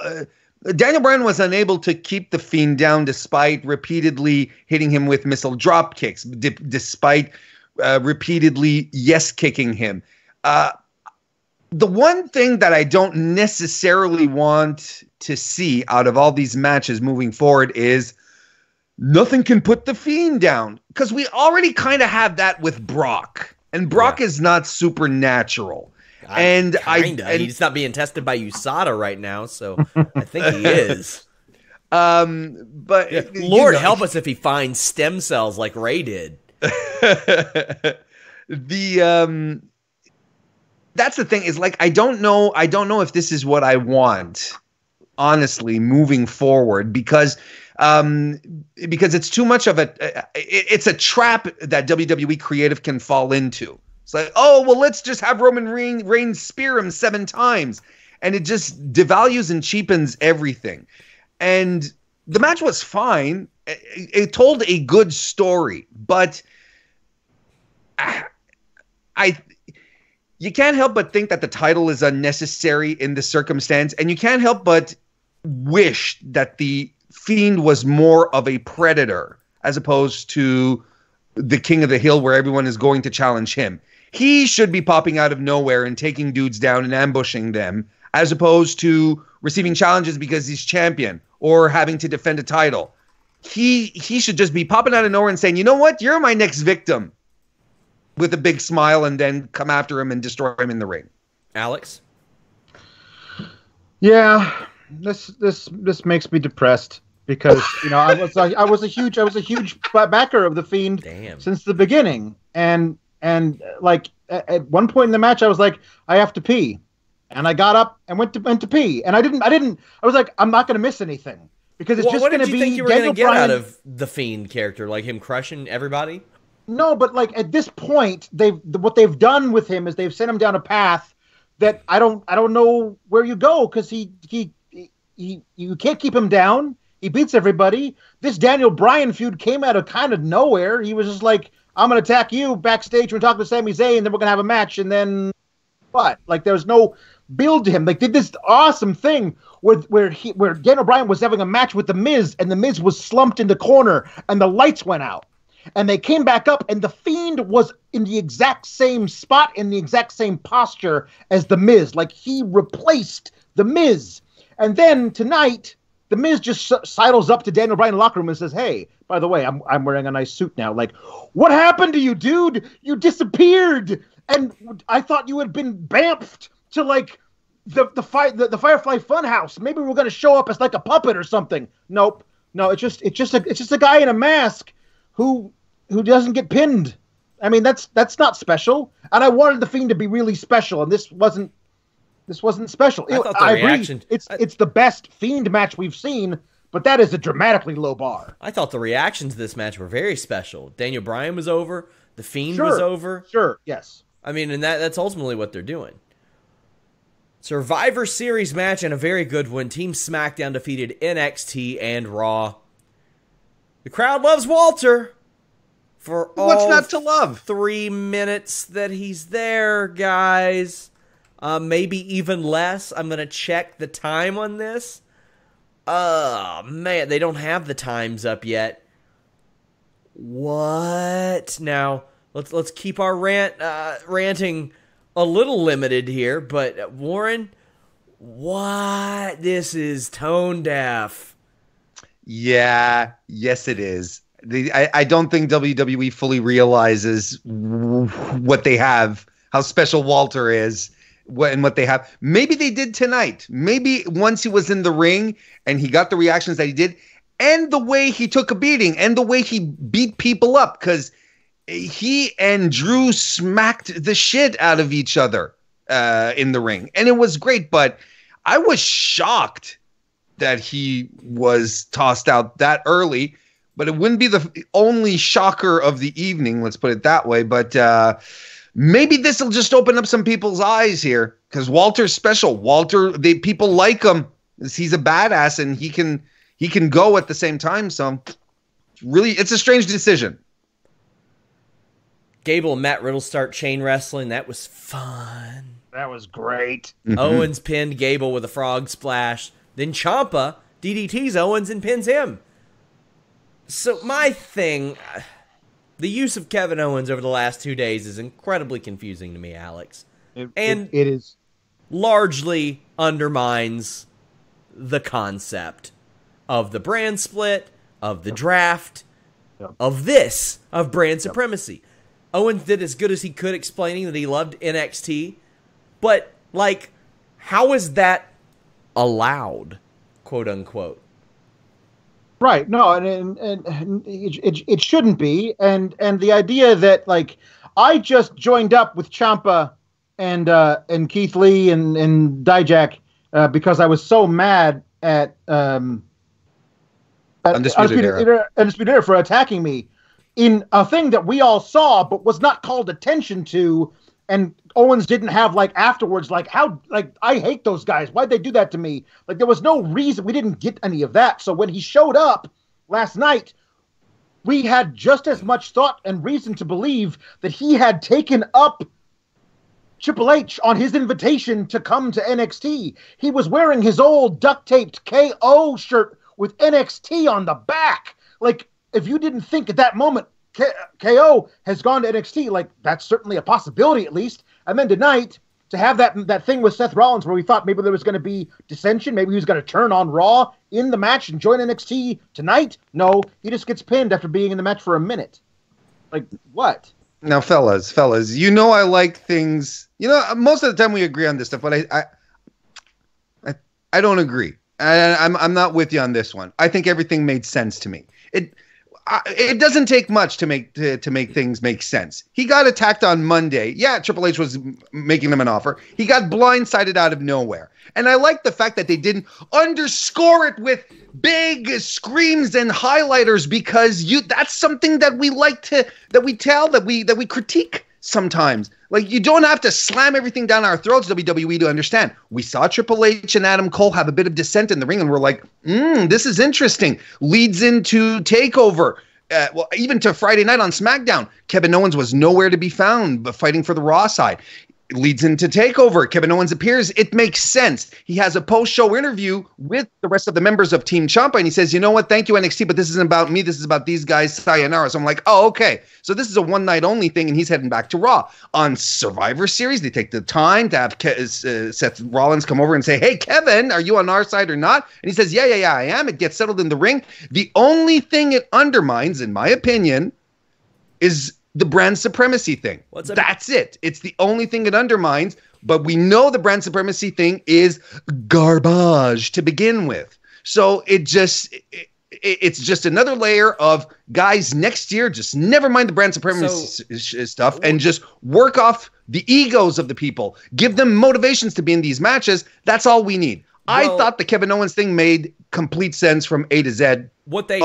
Daniel Bryan was unable to keep The Fiend down despite repeatedly hitting him with missile drop kicks, despite repeatedly yes-kicking him. The one thing that I don't necessarily want to see out of all these matches moving forward is nothing can put The Fiend down, because we already kind of have that with Brock, and Brock is not supernatural. And he's not being tested by USADA right now, so I think he is. But yeah, Lord help us if he finds stem cells like Ray did. That's the thing, is like I don't know if this is what I want honestly, moving forward, because it's too much of it's a trap that WWE creative can fall into. It's like, oh, well, let's just have Roman Reigns spear him 7 times. And it just devalues and cheapens everything. And the match was fine. It told a good story, but you can't help but think that the title is unnecessary in this circumstance, and you can't help but wish that the Fiend was more of a predator as opposed to the King of the Hill, where everyone is going to challenge him. He should be popping out of nowhere and taking dudes down and ambushing them, as opposed to receiving challenges because he's champion or having to defend a title. He should just be popping out of nowhere and saying, you know what, you're my next victim, with a big smile, and then come after him and destroy him in the ring. Alex? Yeah, this makes me depressed because I was a huge backer of the Fiend since the beginning, and like at one point in the match I was like, I have to pee, and I got up and went to pee, and I was like, I'm not going to miss anything because it's just going to be. What did you think you were going to get out of the Fiend character, like him crushing everybody? No, but like at this point, what they've done with him is they've sent him down a path that I don't know where you go, because you can't keep him down. He beats everybody. This Daniel Bryan feud came out of kind of nowhere. He was just like, I'm going to attack you backstage. We're talking to Sami Zayn, and then we're going to have a match. And then what? Like, there was no build to him. Like, did this awesome thing where Daniel Bryan was having a match with The Miz, and The Miz was slumped in the corner, and the lights went out. And they came back up, and the Fiend was in the exact same spot, in the exact same posture as The Miz. Like, he replaced The Miz. And then tonight, The Miz just sidles up to Daniel Bryan in the locker room and says, hey, by the way, I'm wearing a nice suit now. Like, what happened to you, dude? You disappeared. And I thought you had been bamfed to, like, the Firefly Funhouse. Maybe we're going to show up as, like, a puppet or something. Nope. No, it's just a guy in a mask who doesn't get pinned. I mean, that's not special. And I wanted the Fiend to be really special, and this wasn't special. I agree. It's the best Fiend match we've seen, but that is a dramatically low bar. I thought the reactions to this match were very special. Daniel Bryan was over. The Fiend was over. Sure, yes. I mean, and that's ultimately what they're doing. Survivor Series match, and a very good one. Team SmackDown defeated NXT and Raw. The crowd loves Walter for all what's not to love? 3 minutes that he's there, guys. Maybe even less. I'm going to check the time on this. Oh, man, they don't have the times up yet. What? Now, let's keep our ranting a little limited here, but Warren, what? This is tone deaf. Yeah, yes it is. I don't think WWE fully realizes what they have, how special Walter is, and what they have. Maybe they did tonight. Maybe once he was in the ring and he got the reactions that he did, and the way he took a beating, and the way he beat people up, because he and Drew smacked the shit out of each other in the ring. And it was great, but I was shocked that he was tossed out that early, but it wouldn't be the only shocker of the evening, let's put it that way. But maybe this will just open up some people's eyes here, because Walter's special. People like him. He's a badass, and he can go at the same time. So really, it's a strange decision. Gable and Matt Riddle start chain wrestling. That was fun. That was great. Mm-hmm. Owens pinned Gable with a frog splash. Then Ciampa DDTs Owens and pins him. So my thing, the use of Kevin Owens over the last 2 days is incredibly confusing to me, Alex. It is. Largely undermines the concept of the brand split, of the draft, of brand supremacy. Owens did as good as he could explaining that he loved NXT, but, like, how is that allowed, quote unquote? Right. No, and it shouldn't be. And the idea that, like, I just joined up with Ciampa and Keith Lee and Dijak because I was so mad at Undisputed Era. Undisputed Era for attacking me in a thing that we all saw but was not called attention to, and Owens didn't have like afterwards like how like I hate those guys. Why'd they do that to me? Like there was no reason. We didn't get any of that. So when he showed up last night, we had just as much thought and reason to believe that he had taken up Triple H on his invitation to come to NXT. He was wearing his old duct-taped KO shirt with NXT on the back. Like, if you didn't think at that moment KO has gone to NXT, like, that's certainly a possibility at least. And then tonight, to have that thing with Seth Rollins where we thought maybe there was going to be dissension, maybe he was going to turn on Raw in the match and join NXT tonight. No, he just gets pinned after being in the match for a minute. Like, what? Now, fellas, you know I like things. You know, most of the time we agree on this stuff, but I don't agree. I'm not with you on this one. I think everything made sense to me. It doesn't take much to make things make sense. He got attacked on Monday. Yeah, Triple H was making them an offer. He got blindsided out of nowhere. And I like the fact that they didn't underscore it with big screams and highlighters, because that's something that we like that we critique sometimes. Like, you don't have to slam everything down our throats, WWE, to understand. We saw Triple H and Adam Cole have a bit of dissent in the ring, and we're like, this is interesting. Leads into TakeOver. Well, even to Friday night on SmackDown, Kevin Owens was nowhere to be found, but fighting for the Raw side. It leads into TakeOver. Kevin Owens appears. It makes sense. He has a post-show interview with the rest of the members of Team Ciampa, and he says, you know what, thank you, NXT, but this isn't about me. This is about these guys, sayonara. So I'm like, oh, okay. So this is a one-night-only thing, and he's heading back to Raw. On Survivor Series, they take the time to have Seth Rollins come over and say, hey, Kevin, are you on our side or not? And he says, yeah, I am. It gets settled in the ring. The only thing it undermines, in my opinion, is the brand supremacy thing. That's it. It's the only thing it undermines, but we know the brand supremacy thing is garbage to begin with. So it's just another layer of, guys, next year, just never mind the brand supremacy stuff and just work off the egos of the people. Give them motivations to be in these matches. That's all we need. I thought the Kevin Owens thing made complete sense from A to Z. What they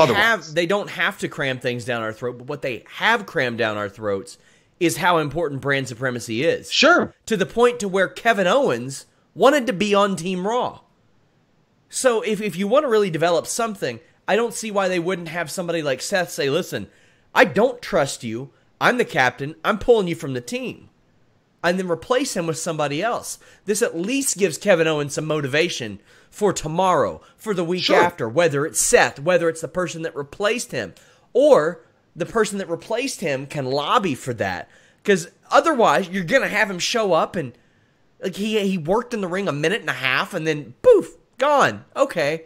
they don't have to cram things down our throat, but what they have crammed down our throats is how important brand supremacy is. Sure. To the point to where Kevin Owens wanted to be on Team Raw. So if you want to really develop something, I don't see why they wouldn't have somebody like Seth say, listen, I don't trust you. I'm the captain. I'm pulling you from the team. And then replace him with somebody else. This at least gives Kevin Owens some motivation for tomorrow, for the week after, whether it's Seth, whether it's the person that replaced him, or the person that replaced him can lobby for that. Because otherwise, you're going to have him show up and like he worked in the ring a minute and a half and then poof, gone. Okay.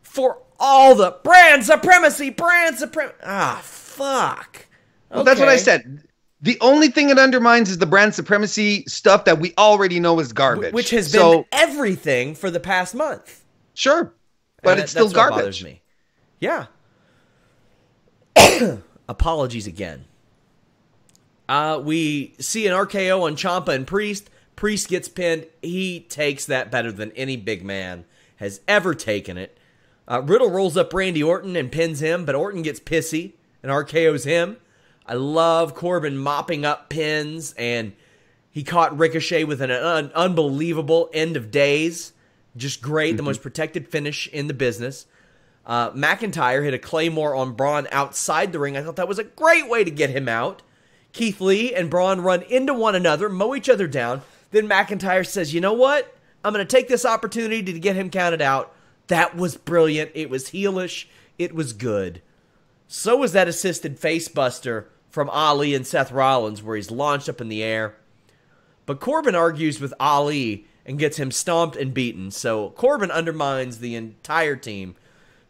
For all the brand supremacy. Ah, fuck. Well, that's what I said. The only thing it undermines is the brand supremacy stuff that we already know is garbage. Which has been everything for the past month. Sure. But it's still garbage. What bothers me. Yeah. Apologies again. We see an RKO on Ciampa and Priest. Priest gets pinned. He takes that better than any big man has ever taken it. Riddle rolls up Randy Orton and pins him, but Orton gets pissy and RKOs him. I love Corbin mopping up pins, and he caught Ricochet with an unbelievable end of days. Just great, the most protected finish in the business. McIntyre hit a Claymore on Braun outside the ring. I thought that was a great way to get him out. Keith Lee and Braun run into one another, mow each other down. Then McIntyre says, you know what? I'm going to take this opportunity to get him counted out. That was brilliant. It was heelish. It was good. So was that assisted facebuster from Ali and Seth Rollins, where he's launched up in the air. But Corbin argues with Ali and gets him stomped and beaten. So Corbin undermines the entire team.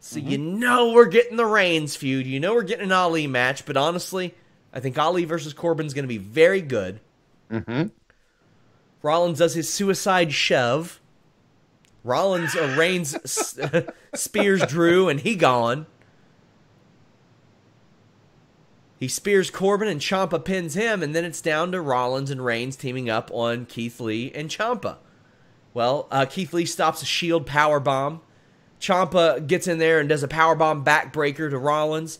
So you know we're getting the Reigns feud. You know we're getting an Ali match. But honestly, I think Ali versus Corbin is going to be very good. Rollins does his suicide shove. Reigns spears Drew, and he gone. He spears Corbin, and Ciampa pins him, and then it's down to Rollins and Reigns teaming up on Keith Lee and Ciampa. Well, Keith Lee stops a Shield power bomb. Ciampa gets in there and does a power bomb backbreaker to Rollins.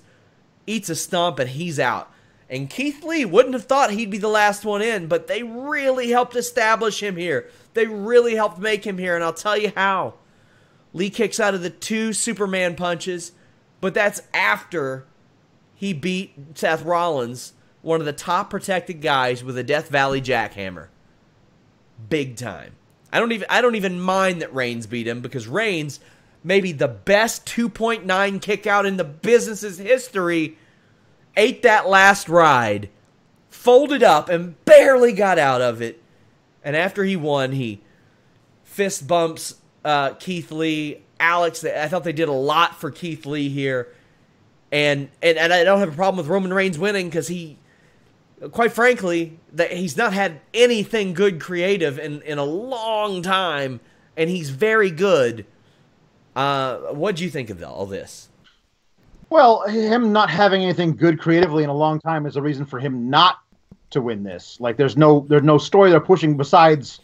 Eats a stump, and he's out. And Keith Lee wouldn't have thought he'd be the last one in, but they really helped establish him here. They really helped make him here, and I'll tell you how. Lee kicks out of the 2 Superman punches, but that's after he beat Seth Rollins, one of the top protected guys, with a Death Valley jackhammer. Big time. I don't even mind that Reigns beat him, because Reigns, maybe the best 2.9 kick out in the business's history, ate that last ride, folded up, and barely got out of it. And after he won, he fist bumps Keith Lee. Alex, I thought they did a lot for Keith Lee here. And I don't have a problem with Roman Reigns winning, because he, quite frankly, he's not had anything good creative in a long time, and he's very good. What do you think of all this? Well, him not having anything good creatively in a long time is a reason for him not to win this. Like, there's no story they're pushing besides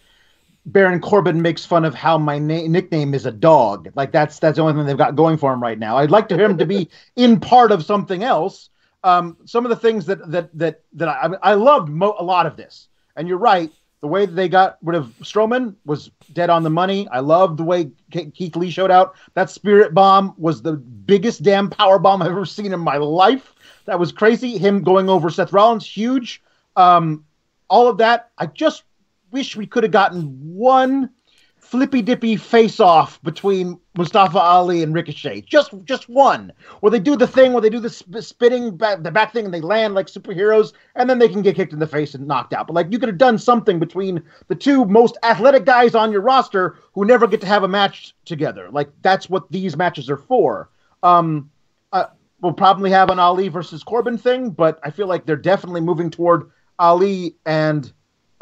Baron Corbin makes fun of how my nickname is a dog. Like, that's the only thing they've got going for him right now. I'd like him to be in part of something else. Some of the things that I loved a lot of this, and you're right. The way that they got rid of Strowman was dead on the money. I loved the way Keith Lee showed out. That Spirit Bomb was the biggest damn power bomb I've ever seen in my life. That was crazy. Him going over Seth Rollins, huge. All of that. I just wish we could have gotten one flippy-dippy face-off between Mustafa Ali and Ricochet. Just one. Where they do the thing, where they do the spinning the back thing, and they land like superheroes, and then they can get kicked in the face and knocked out. But, like, you could have done something between the 2 most athletic guys on your roster who never get to have a match together. Like, that's what these matches are for. We'll probably have an Ali versus Corbin thing, but I feel like they're definitely moving toward Ali and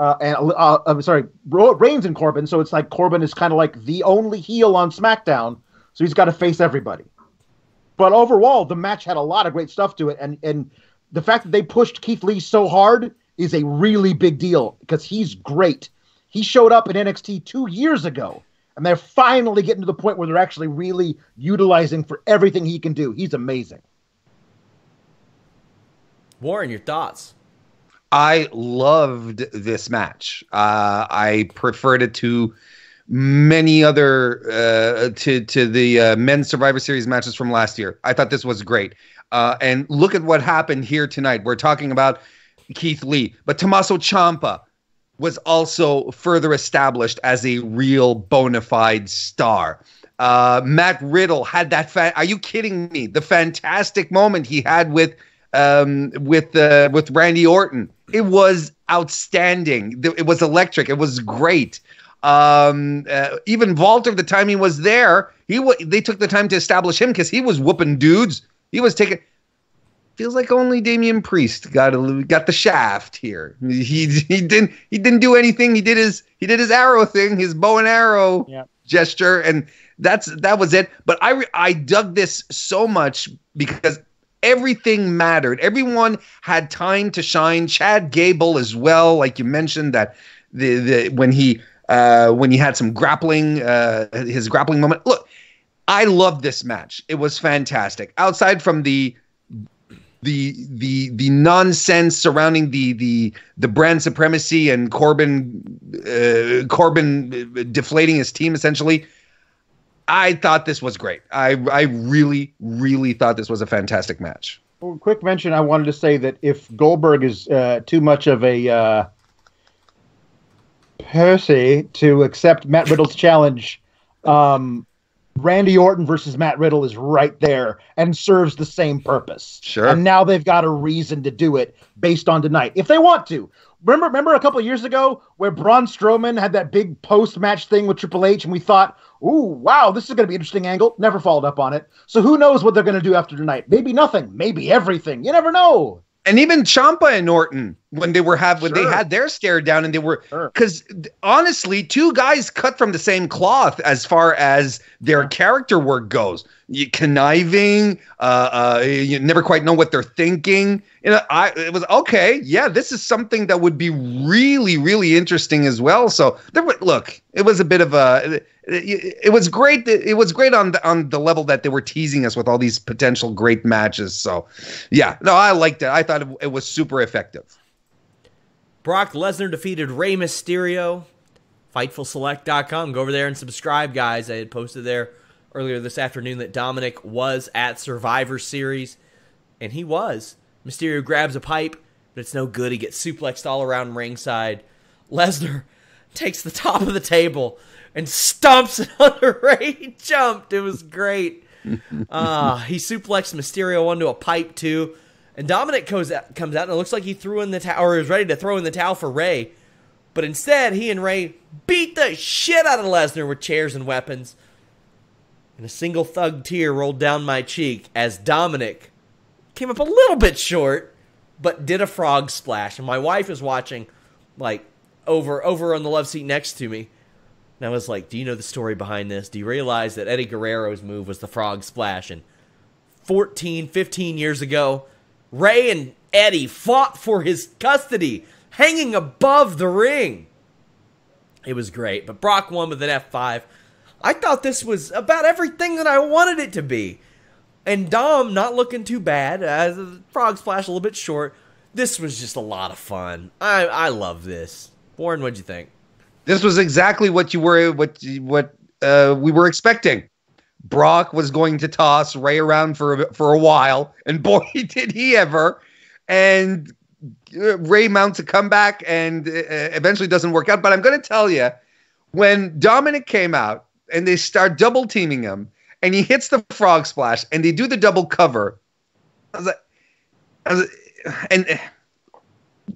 Reigns and Corbin, so it's like Corbin is kind of like the only heel on SmackDown, so he's got to face everybody. But overall, the match had a lot of great stuff to it, and the fact that they pushed Keith Lee so hard is a really big deal, because he's great. He showed up in NXT 2 years ago, and they're finally getting to the point where they're actually really utilizing for everything he can do. He's amazing. Warren, your thoughts? I loved this match. I preferred it to many other to the men's Survivor Series matches from last year. I thought this was great. And look at what happened here tonight. We're talking about Keith Lee, but Tommaso Ciampa was also further established as a real bona fide star. Matt Riddle had that. Are you kidding me? The fantastic moment he had with Randy Orton. It was outstanding. It was electric. It was great. Even Walter, the time he was there, they took the time to establish him, because he was whooping dudes. He was taking. Feels like only Damian Priest got the shaft here. He didn't do anything. He did his arrow thing, his bow and arrow gesture, and that was it. But I dug this so much because everything mattered. Everyone had time to shine. Chad Gable as well, like you mentioned, that when he had some grappling, his grappling moment. Look, I loved this match. It was fantastic. Outside from the nonsense surrounding the brand supremacy and Corbin deflating his team, essentially, I thought this was great. I really, really thought this was a fantastic match. Well, quick mention, I wanted to say that if Goldberg is too much of a Percy to accept Matt Riddle's challenge, Randy Orton versus Matt Riddle is right there and serves the same purpose. Sure. And now they've got a reason to do it based on tonight, if they want to. Remember a couple of years ago where Braun Strowman had that big post-match thing with Triple H, and we thought, ooh, wow, this is going to be an interesting angle. Never followed up on it. So who knows what they're going to do after tonight? Maybe nothing. Maybe everything. You never know. And even Ciampa and Orton when they had their stare down, and they were, because honestly, two guys cut from the same cloth as far as their character work goes. Conniving, you never quite know what they're thinking. It was okay. Yeah, this is something that would be really, really interesting as well. So it was a bit of it was great. It was great on the level that they were teasing us with all these potential great matches. So yeah, no, I liked it. I thought it was super effective. Brock Lesnar defeated Rey Mysterio. FightfulSelect.com. Go over there and subscribe, guys. I had posted there earlier this afternoon that Dominic was at Survivor Series, and he was. Mysterio grabs a pipe, but it's no good. He gets suplexed all around ringside. Lesnar takes the top of the table and stomps it under Rey. He jumped. It was great. He suplexed Mysterio onto a pipe, too. And Dominic comes out, and it looks like he threw in the towel, or is ready to throw in the towel for Rey. But instead, he and Rey beat the shit out of Lesnar with chairs and weapons. And a single thug tear rolled down my cheek as Dominic came up a little bit short, but did a frog splash. And my wife was watching, like, over on the love seat next to me. And I was like, do you know the story behind this? Do you realize that Eddie Guerrero's move was the frog splash? And 15 years ago, Rey and Eddie fought for his custody, hanging above the ring. It was great, but Brock won with an F5. I thought this was about everything that I wanted it to be. And Dom not looking too bad. The frog splash a little bit short. This was just a lot of fun. I love this. Warren, what'd you think? This was exactly what we were expecting. Brock was going to toss Rey around for a while, and boy, did he ever. And Rey mounts a comeback, and eventually doesn't work out. But I'm going to tell you, when Dominic came out, and they start double teaming him, and he hits the frog splash, and they do the double cover, and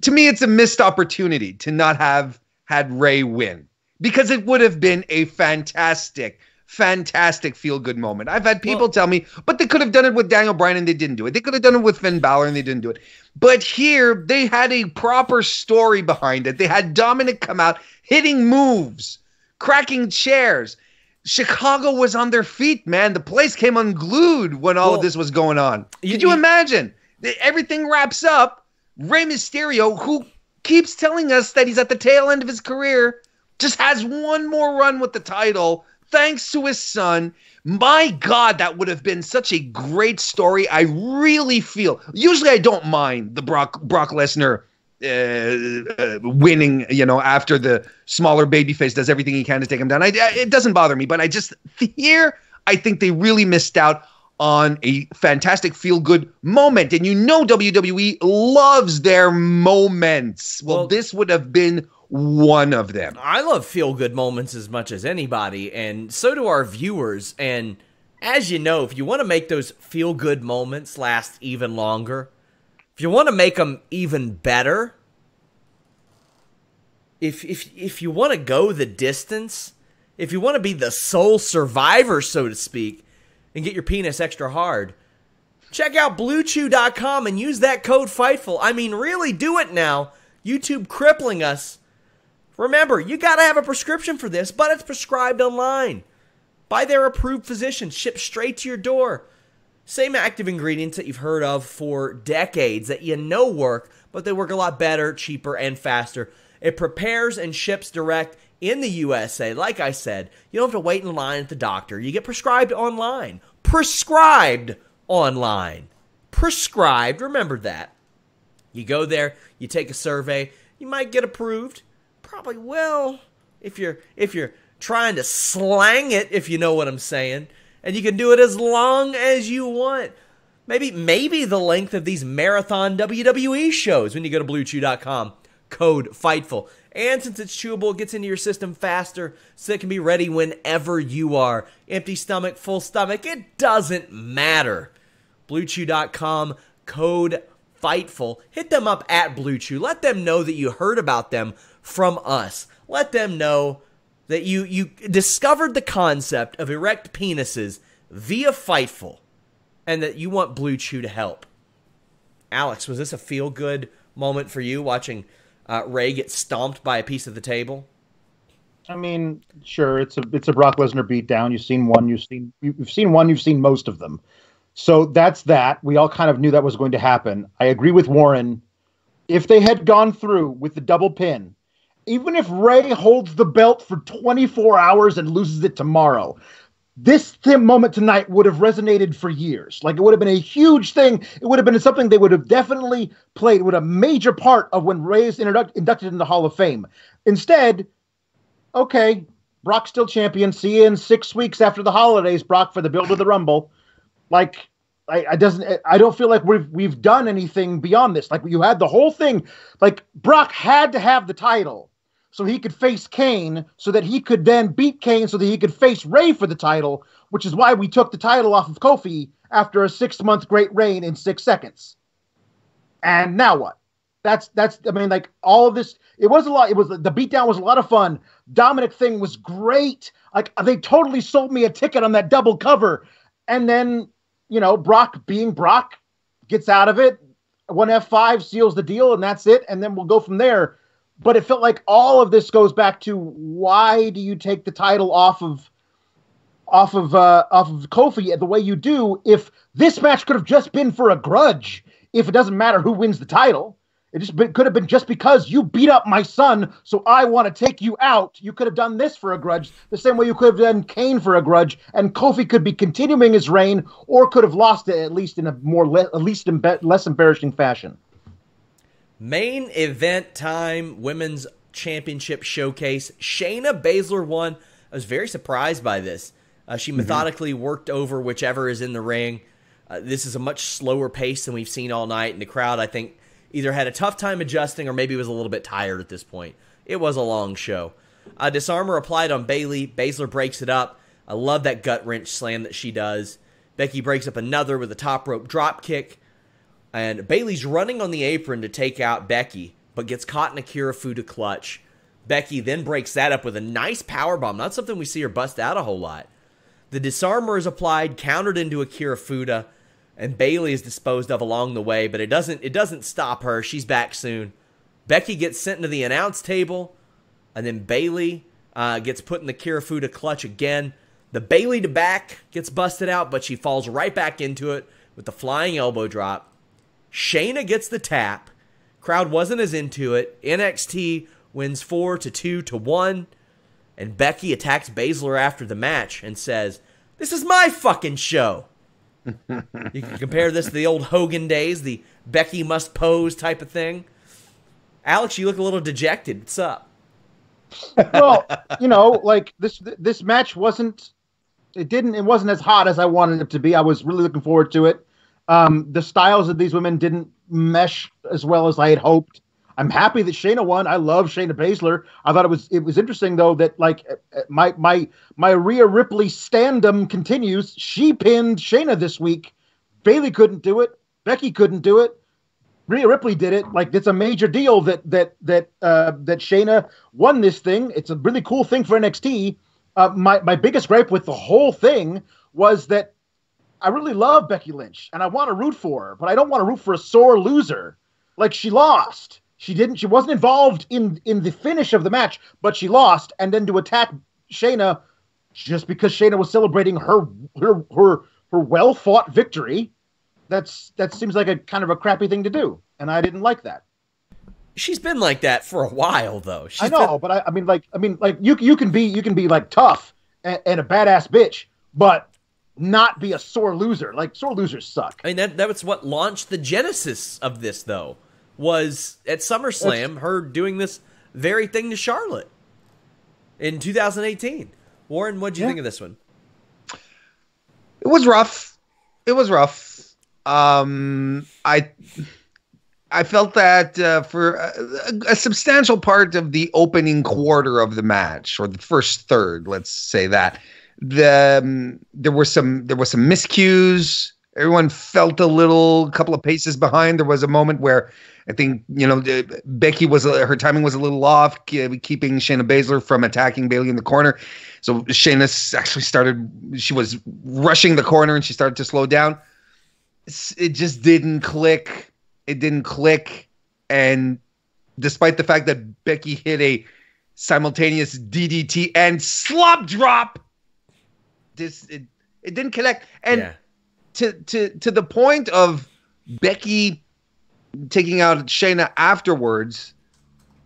to me, it's a missed opportunity to not have had Rey win, because it would have been a fantastic feel-good moment. I've had people tell me, but they could have done it with Daniel Bryan and they didn't do it. They could have done it with Finn Balor and they didn't do it. But here, they had a proper story behind it. They had Dominic come out, hitting moves, cracking chairs. Chicago was on their feet, man. The place came unglued when all of this was going on. Could you imagine? Everything wraps up. Rey Mysterio, who keeps telling us that he's at the tail end of his career, just has one more run with the title, thanks to his son. My God, that would have been such a great story. I really feel, usually I don't mind the Brock Lesnar winning, after the smaller babyface does everything he can to take him down. It doesn't bother me, but I think they really missed out on a fantastic feel-good moment. And WWE loves their moments. Well, this would have been one of them. I love feel-good moments as much as anybody, and so do our viewers. And as you know, if you want to make those feel-good moments last even longer, if you want to make them even better, if you want to go the distance, if you want to be the sole survivor, so to speak, and get your penis extra hard, check out BlueChew.com and use that code FIGHTFUL. I mean, really do it now. YouTube crippling us. Remember, you got to have a prescription for this, but it's prescribed online by their approved physician, shipped straight to your door. Same active ingredients that you've heard of for decades that you know work, but they work a lot better, cheaper, and faster. It prepares and ships direct in the USA. Like I said, you don't have to wait in line at the doctor. You get prescribed online. Prescribed online. Prescribed, remember that. You go there, you take a survey, you might get approved. Probably will if you're trying to slang it, if you know what I'm saying. And you can do it as long as you want. Maybe the length of these marathon WWE shows when you go to BlueChew.com. Code FIGHTFUL. And since it's chewable, it gets into your system faster, so it can be ready whenever you are. Empty stomach, full stomach, it doesn't matter. BlueChew.com, code FIGHTFUL. Hit them up at BlueChew. Let them know that you heard about them from us. Let them know that you discovered the concept of erect penises via Fightful, and that you want Blue Chew to help. Alex, was this a feel-good moment for you watching Ray get stomped by a piece of the table? I mean, sure, it's a Brock Lesnar beatdown. You've seen one, you've seen most of them. So that's that. We all kind of knew that was going to happen. I agree with Warren. If they had gone through with the double pin, even if Ray holds the belt for 24 hours and loses it tomorrow, this moment tonight would have resonated for years. Like, it would have been a huge thing. It would have been something they would have definitely played with a major part of when Ray is inducted in the Hall of Fame. Instead, okay, Brock's still champion. See you in 6 weeks after the holidays, Brock, for the build of the Rumble. Like, I don't feel like we've done anything beyond this. Like, you had the whole thing. Like, Brock had to have the title so he could face Kane, so that he could then beat Kane, so that he could face Ray for the title, which is why we took the title off of Kofi after a 6-month great reign in 6 seconds. And now what? That's I mean, like, all of this, it was a lot. The beatdown was a lot of fun. Dominic thing was great. Like, they totally sold me a ticket on that double cover. And then, you know, Brock being Brock gets out of it. 1 F5 seals the deal, and that's it. And then we'll go from there. But it felt like all of this goes back to, why do you take the title off of Kofi the way you do, if this match could have just been for a grudge, if it doesn't matter who wins the title? Could have been just because you beat up my son, so I want to take you out. You could have done this for a grudge, the same way you could have done Kane for a grudge, and Kofi could be continuing his reign, or could have lost it at least in a less embarrassing fashion. Main event time, women's championship showcase. Shayna Baszler won. I was very surprised by this. She methodically worked over whichever is in the ring. This is a much slower pace than we've seen all night, and the crowd, I think, either had a tough time adjusting or maybe was a little bit tired at this point. It was a long show. Disarmer applied on Bayley. Baszler breaks it up. I love that gut wrench slam that she does. Becky breaks up another with a top rope drop kick. And Bayley's running on the apron to take out Becky, but gets caught in a Kirifuda clutch. Becky then breaks that up with a nice powerbomb. Not something we see her bust out a whole lot. The disarmer is applied, countered into a Kirifuda, and Bayley is disposed of along the way, but it doesn't stop her. She's back soon. Becky gets sent into the announce table, and then Bayley gets put in the Kirifuda clutch again. The Bayley to back gets busted out, but she falls right back into it with the flying elbow drop. Shayna gets the tap. Crowd wasn't as into it. NXT wins 4-2-1. And Becky attacks Baszler after the match and says, "This is my fucking show." You can compare this to the old Hogan days, the Becky must pose type of thing. Alex, you look a little dejected. What's up? Well, you know, like this match wasn't as hot as I wanted it to be. I was really looking forward to it. The styles of these women didn't mesh as well as I had hoped. I'm happy that Shayna won. I love Shayna Baszler. I thought it was interesting though that, like, my Rhea Ripley standum continues. She pinned Shayna this week. Bayley couldn't do it. Becky couldn't do it. Rhea Ripley did it. Like, it's a major deal that Shayna won this thing. It's a really cool thing for NXT. My biggest gripe with the whole thing was that I really love Becky Lynch and I want to root for her, but I don't want to root for a sore loser. Like, she lost. She wasn't involved in the finish of the match, but she lost. And then to attack Shayna just because Shayna was celebrating her well-fought victory, that seems like a kind of a crappy thing to do. And I didn't like that. She's been like that for a while though. I know, but I mean, you can be like tough and a badass bitch, but not be a sore loser. Like, sore losers suck. I mean, that was what launched the genesis of this, though, was at SummerSlam, her doing this very thing to Charlotte in 2018. Warren, what did you think of this one? It was rough. I felt that for a substantial part of the opening quarter of the match, or the first third, let's say that, there were some miscues. Everyone felt a couple of paces behind. There was a moment where I think, Becky her timing was a little off, keeping Shayna Baszler from attacking Bayley in the corner. So Shayna actually she was rushing the corner and she started to slow down. It just didn't click. It didn't click. And despite the fact that Becky hit a simultaneous DDT and slop drop, it didn't connect. And to the point of Becky taking out Shayna afterwards,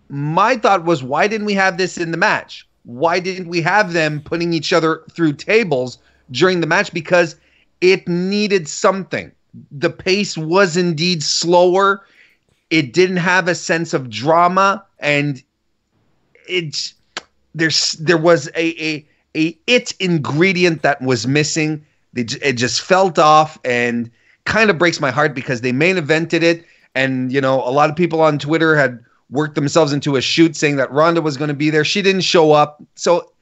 my thought was, why didn't we have this in the match? Why didn't we have them putting each other through tables during the match? Because it needed something. The pace was indeed slower. It didn't have a sense of drama, and there was a ingredient that was missing. It just felt off, and kind of breaks my heart because they main evented it, and a lot of people on Twitter had worked themselves into a shoot saying that Ronda was going to be there. She didn't show up, so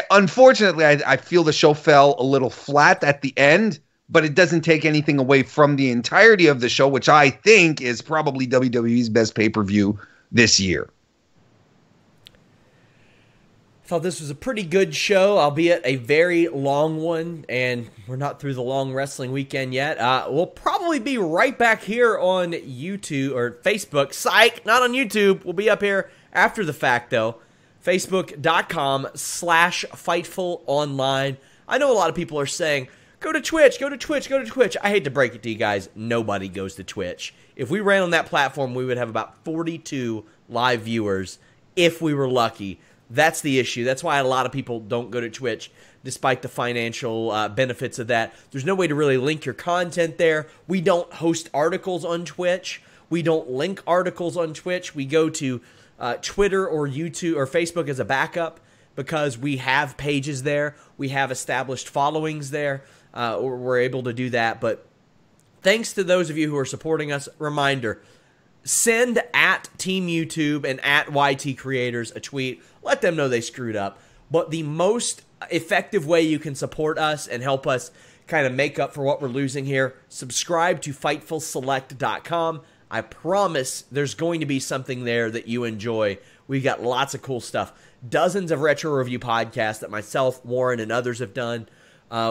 unfortunately, I feel the show fell a little flat at the end. But it doesn't take anything away from the entirety of the show, which I think is probably WWE's best pay-per-view this year. I thought this was a pretty good show, albeit a very long one, and we're not through the long wrestling weekend yet. We'll probably be right back here on YouTube or Facebook. Psych, not on YouTube. We'll be up here after the fact, though. Facebook.com/Fightful Online. I know a lot of people are saying, go to Twitch, go to Twitch, go to Twitch. I hate to break it to you guys. Nobody goes to Twitch. If we ran on that platform, we would have about 42 live viewers if we were lucky. That's the issue. That's why a lot of people don't go to Twitch, despite the financial benefits of that. There's no way to really link your content there. We don't host articles on Twitch. We don't link articles on Twitch. We go to Twitter or YouTube or Facebook as a backup because we have pages there. We have established followings there. We're able to do that, but thanks to those of you who are supporting us. Reminder, send at Team YouTube and at YT Creators a tweet. Let them know they screwed up. But the most effective way you can support us and help us kind of make up for what we're losing here, subscribe to FightfulSelect.com. I promise there's going to be something there that you enjoy. We've got lots of cool stuff. Dozens of retro review podcasts that myself, Warren, and others have done.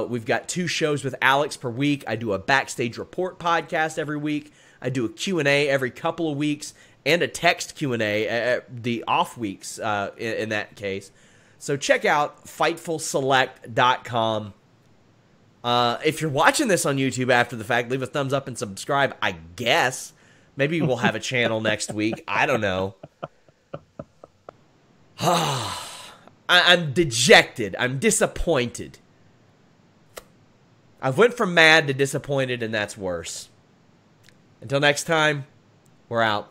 We've got 2 shows with Alex per week. I do a backstage report podcast every week. I do a Q&A every couple of weeks and a text Q&A the off weeks in that case. So check out FightfulSelect.com. If you're watching this on YouTube after the fact, leave a thumbs up and subscribe, I guess. Maybe we'll have a channel next week. I don't know. I'm dejected. I'm disappointed. I've went from mad to disappointed, and that's worse. Until next time, we're out.